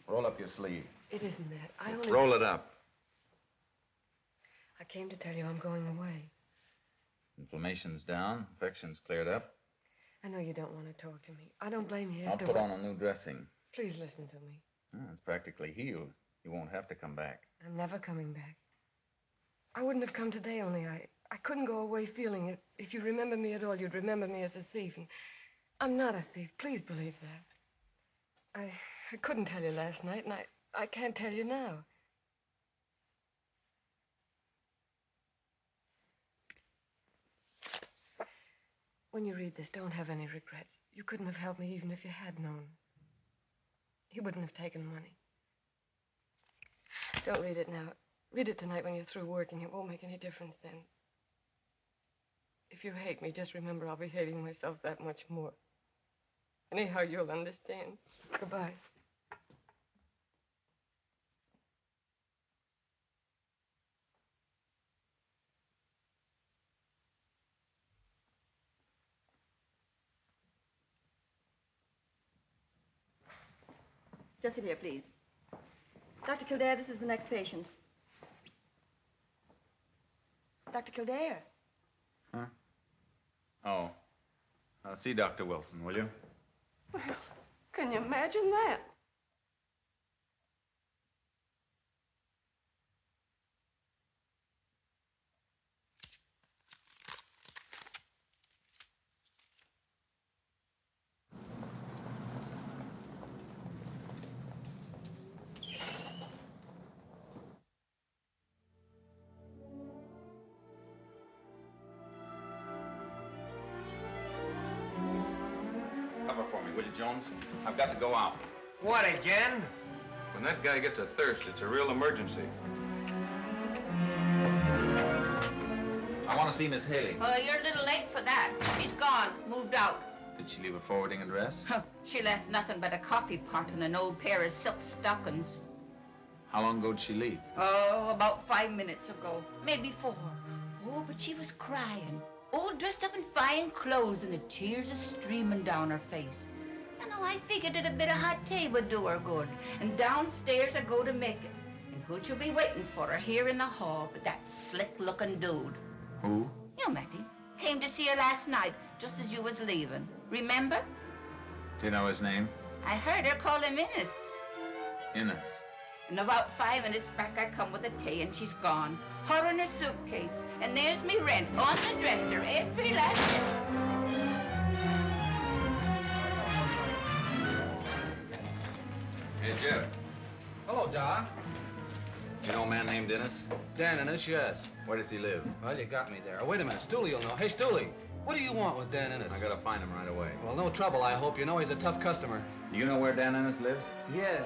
Roll up your sleeve. It isn't that. I only... Roll it up. I came to tell you I'm going away. Inflammation's down. Infection's cleared up. I know you don't want to talk to me. I don't blame you I'll after put what... on a new dressing. Please listen to me. It's practically healed. You won't have to come back. I'm never coming back. I wouldn't have come today, only I couldn't go away feeling it. If you remember me at all, you'd remember me as a thief. And I'm not a thief. Please believe that. I couldn't tell you last night, and I can't tell you now. When you read this, don't have any regrets. You couldn't have helped me even if you had known. He wouldn't have taken money. Don't read it now. Read it tonight when you're through working. It won't make any difference then. If you hate me, just remember I'll be hating myself that much more. Anyhow, you'll understand. Goodbye. Just sit here, please. Dr. Kildare, this is the next patient. Dr. Kildare. Huh? Oh. See Dr. Wilson, will you? Well, can you imagine that? Cover for me, will you, Jones? I've got to go out. What, again? When that guy gets a thirst, it's a real emergency. I want to see Miss Haley. Oh, you're a little late for that. She's gone, moved out. Did she leave a forwarding address? She left nothing but a coffee pot and an old pair of silk stockings. How long ago did she leave? Oh, about 5 minutes ago. Maybe 4. Oh, but she was crying. All dressed up in fine clothes and the tears are streaming down her face. You know, I figured that a bit of hot tea would do her good. And downstairs I go to make it. And who'd you be waiting for her here in the hall but that slick-looking dude? Who? You met him. Came to see her last night, just as you was leaving. Remember? Do you know his name? I heard her call him Innes. Innes. And about 5 minutes back, I come with the tea, and she's gone. Her in her suitcase. And there's me rent on the dresser, every last bit. Hey, Jeff. Hello, Doc. You know a man named Innes? Dan Innes, yes. Where does he live? Well, you got me there. Oh, wait a minute. Stooley will know. Hey, Stooley, what do you want with Dan Innes? I gotta find him right away. Well, no trouble, I hope. You know he's a tough customer. Do you know where Dan Innes lives? Yeah.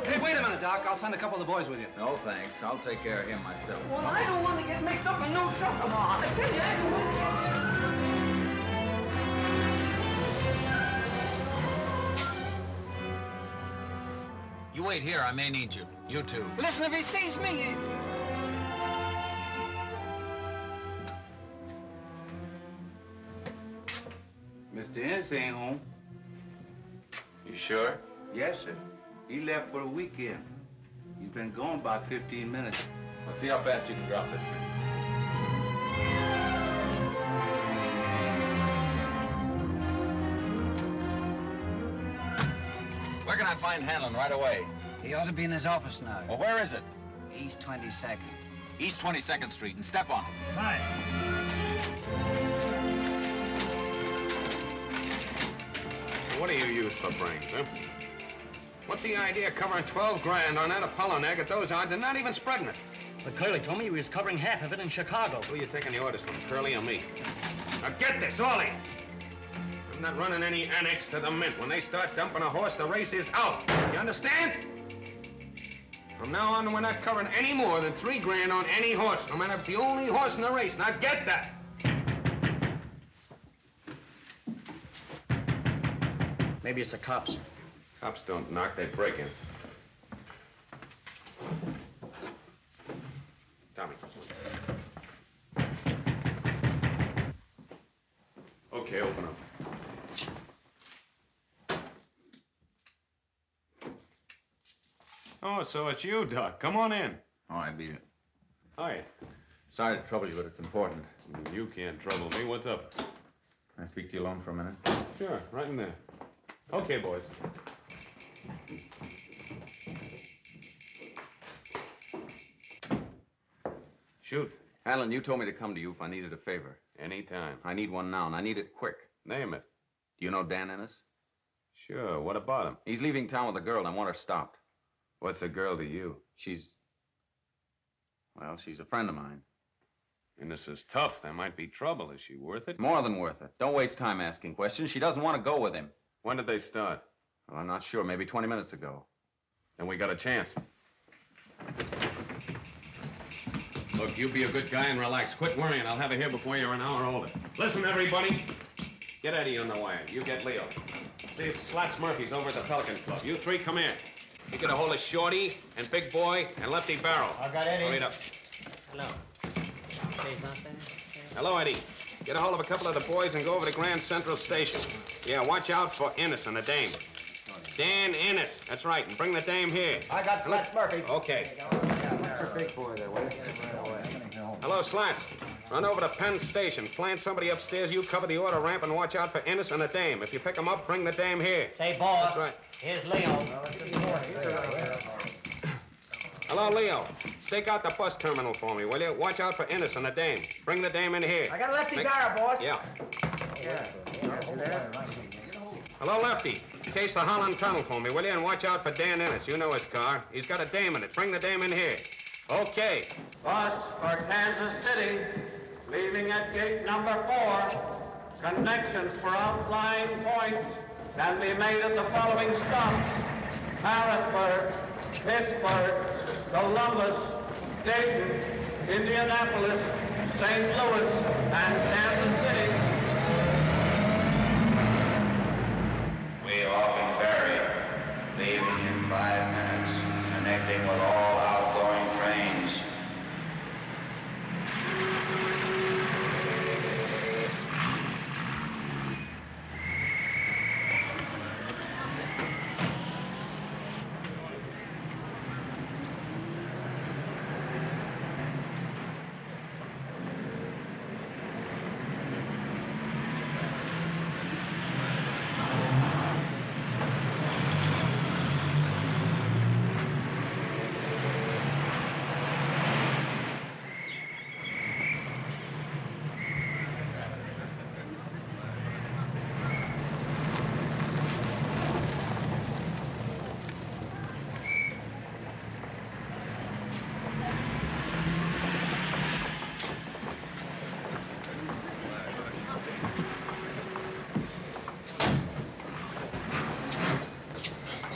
Hey, wait a minute, Doc. I'll send a couple of the boys with you. No, thanks. I'll take care of him myself. Well, I don't want to get mixed up in no trouble. I tell you, I don't want to You wait here. I may need you. You too. Listen, if he sees me... Mr. Innes ain't home. You sure? Yes, sir. He left for the weekend. He's been gone about 15 minutes. Let's see how fast you can drop this thing. Where can I find Hanlon right away? He ought to be in his office now. Well, where is it? East 22nd. East 22nd Street, and step on it. Right. What do you use for brains, huh? What's the idea of covering 12 grand on that Apollo neck at those odds and not even spreading it? But Curly told me he was covering half of it in Chicago. Who are you taking the orders from, Curly or me? Now get this, all of you. I'm not running any annex to the mint. When they start dumping a horse, the race is out. You understand? From now on, we're not covering any more than 3 grand on any horse, no matter if it's the only horse in the race. Now get that! Maybe it's the cops. Cops don't knock, they break in. Tommy. Okay, open up. Oh, so it's you, Doc. Come on in. All right, beat it. Hi. Sorry to trouble you, but it's important. You can't trouble me. What's up? Can I speak to you alone for a minute? Sure, right in there. Okay, boys. Shoot. Hanlon, you told me to come to you if I needed a favor. Anytime. I need one now, and I need it quick. Name it. Do you know Dan Ennis? Sure. What about him? He's leaving town with a girl, and I want her stopped. What's a girl to you? Well, she's a friend of mine. And this is tough. There might be trouble. Is she worth it? More than worth it. Don't waste time asking questions. She doesn't want to go with him. When did they start? Well, I'm not sure. Maybe 20 minutes ago. Then we got a chance. Look, you be a good guy and relax. Quit worrying. I'll have her here before you're an hour older. Listen, everybody. Get Eddie on the way. You get Leo. See if Slats Murphy's over at the Pelican Club. You three come here. You get a hold of Shorty and Big Boy and Lefty Barrel. I got Eddie. Hurry it up. Hello. Hello, Eddie. Get a hold of a couple of the boys and go over to Grand Central Station. Yeah, watch out for Ennis and the dame. Dan Ennis. That's right. And bring the dame here. I got Slats Murphy. Okay. Big boy there, will you? Hello, Slats. Run over to Penn Station. Plant somebody upstairs. You cover the order ramp and watch out for Ennis and the dame. If you pick them up, bring the dame here. Say, boss. That's right. Here's Leo. Hello, Leo. Stake out the bus terminal for me, will you? Watch out for Ennis and the dame. Bring the dame in here. I got Lefty Barrel, boss. Yeah. Hello, Lefty. Case the Hanlon tunnel for me, will you? And watch out for Dan Ennis. You know his car. He's got a dame in it. Bring the dame in here. Okay. Bus for Kansas City, leaving at gate number 4. Connections for outlying points can be made at the following stops: Harrisburg, Pittsburgh, Columbus, Dayton, Indianapolis, St. Louis, and Kansas City. We often ferry, leaving in 5 minutes, connecting with all outgoing trains.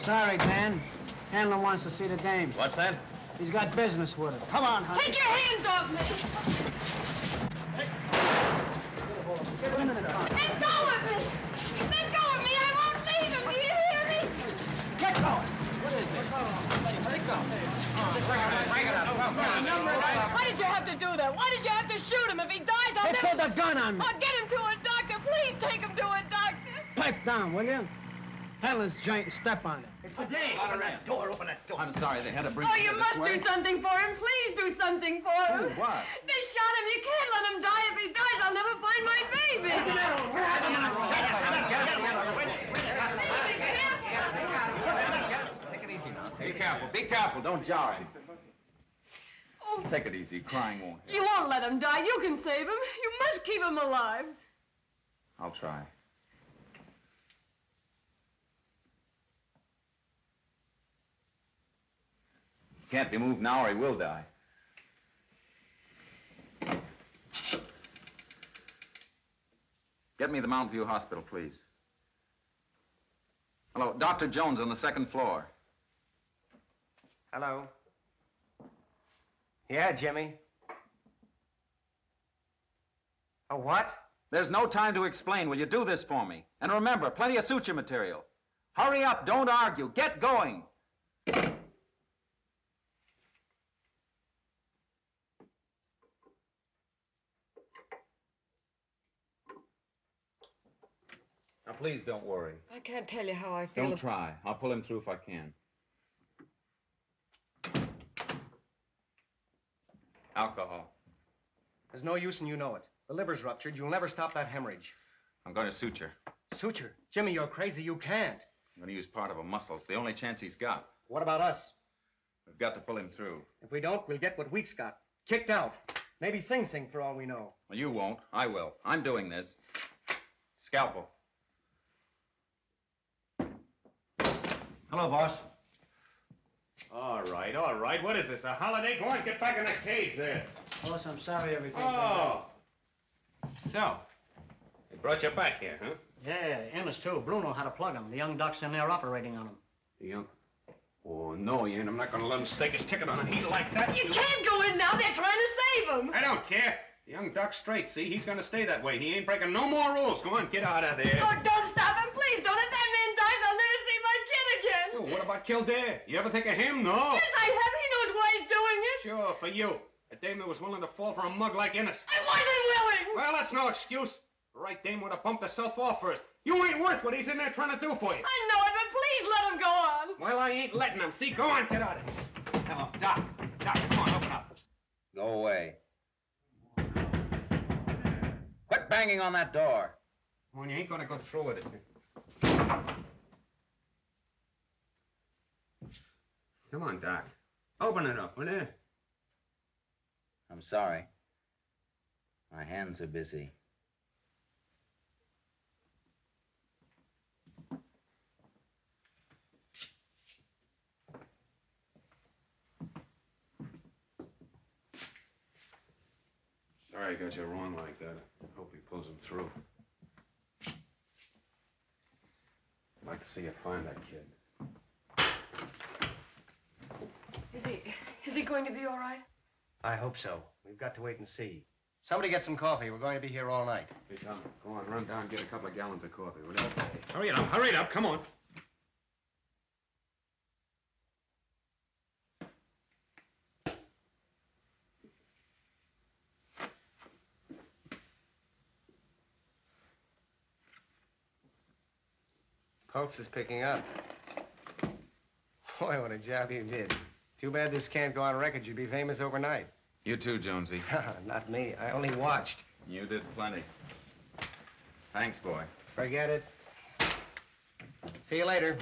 Sorry, Dan. Hanlon wants to see the dame. What's that? He's got business with her. Come on, honey. Take your hands off me! Get him in the car. Let go of me! Let go of me! I won't leave him! Do you hear me? Get going. What is this? Let go. Bring it up. Why did you have to do that? Why did you have to shoot him? If he dies, I'll They never... pulled a gun on me. I'll get him to a doctor. Please take him to a doctor. Pipe down, will you? Hanlon's giant, step on it. It's the dame. Open that door. Open that door. I'm sorry, they had to bring Oh, me you this must way. do something for him. Please do something for him. Oh, what? They shot him. You can't let him die. If he dies, I'll never find my baby. Take it easy now. Be careful. Be careful. Don't jar him. Oh, Take it easy. Crying won't help. you won't let him die. You can save him. You must keep him alive. I'll try. He can't be moved now or he will die. Get me the Mountview Hospital, please. Hello, Dr. Jones on the 2nd floor. Hello. Yeah, Jimmy. A what? There's no time to explain. Will you do this for me? And remember, plenty of suture material. Hurry up. Don't argue. Get going. Now, please don't worry. I can't tell you how I feel. Don't try. I'll pull him through if I can. Alcohol. There's no use and you know it. The liver's ruptured. You'll never stop that hemorrhage. I'm going to suture. Suture? Jimmy, you're crazy. You can't. I'm going to use part of a muscle. It's the only chance he's got. What about us? We've got to pull him through. If we don't, we'll get what Weeks got. Kicked out. Maybe Sing Sing for all we know. Well, you won't. I will. I'm doing this. Scalpel. Hello, boss. All right, all right. What is this, a holiday? Go on, get back in the cage there. Boss, I'm sorry everything. Oh. So, they brought you back here, huh? Yeah, Ennis, too. Bruno had to plug him. The young duck's in there operating on him. The young... Oh, no, you ain't. I'm not going to let him stake his ticket on a heel like that. You can't go in now. They're trying to save him. I don't care. The young duck's straight, see? He's going to stay that way. He ain't breaking no more rules. Go on, get out of there. Oh, don't stop him, please. Don't. If that man dies, I'll never see my kid again. Oh, what about Kildare? You ever think of him? No. Yes, I have. He knows why he's doing it. Sure, for you. A dame that was willing to fall for a mug like Ennis. I wasn't willing. Well, that's no excuse. The right dame would have bumped herself off first. You ain't worth what he's in there trying to do for you. I know it, but please let him go on. Well, I ain't letting him. See, go on, get out of here. Hello, Doc. Doc, come on, open up. Go away. Quit banging on that door. Come on, you ain't gonna go through with it. Come on, Doc. Open it up, will you? I'm sorry. My hands are busy. Sorry I got you wrong like that. I hope he pulls him through. I'd like to see you find that kid. Is he going to be all right? I hope so. We've got to wait and see. Somebody get some coffee. We're going to be here all night. Hey, Tom, go on, run down and get a couple of gallons of coffee, will you? Hurry it up, come on. Pulse is picking up. Boy, what a job you did. Too bad this can't go on record. You'd be famous overnight. You too, Jonesy. Not me. I only watched. You did plenty. Thanks, boy. Forget it. See you later.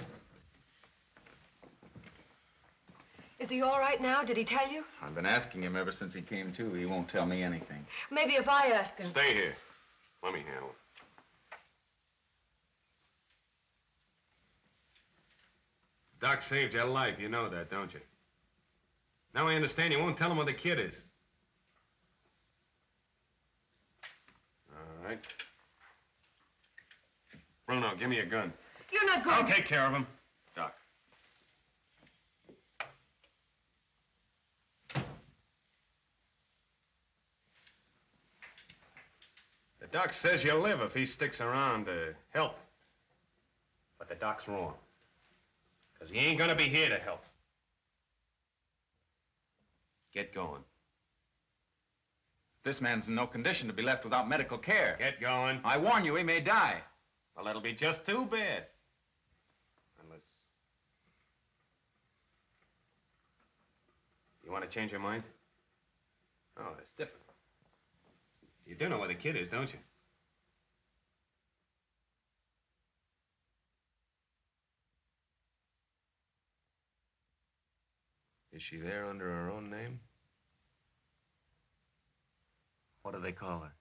Is he all right now? Did he tell you? I've been asking him ever since he came to. He won't tell me anything. Maybe if I ask him. Stay here. Let me handle it. Doc saved your life. You know that, don't you? Now I understand you won't tell him where the kid is. All right. Bruno, give me a gun. You're not going I'll take care of him. Doc. The doc says you'll live if he sticks around to help. But the doc's wrong. Because he ain't gonna be here to help. Get going. This man's in no condition to be left without medical care. Get going. I warn you, he may die. Well, that'll be just too bad. Unless... You want to change your mind? Oh, that's different. You do know where the kid is, don't you? Is she there under her own name? What do they call her?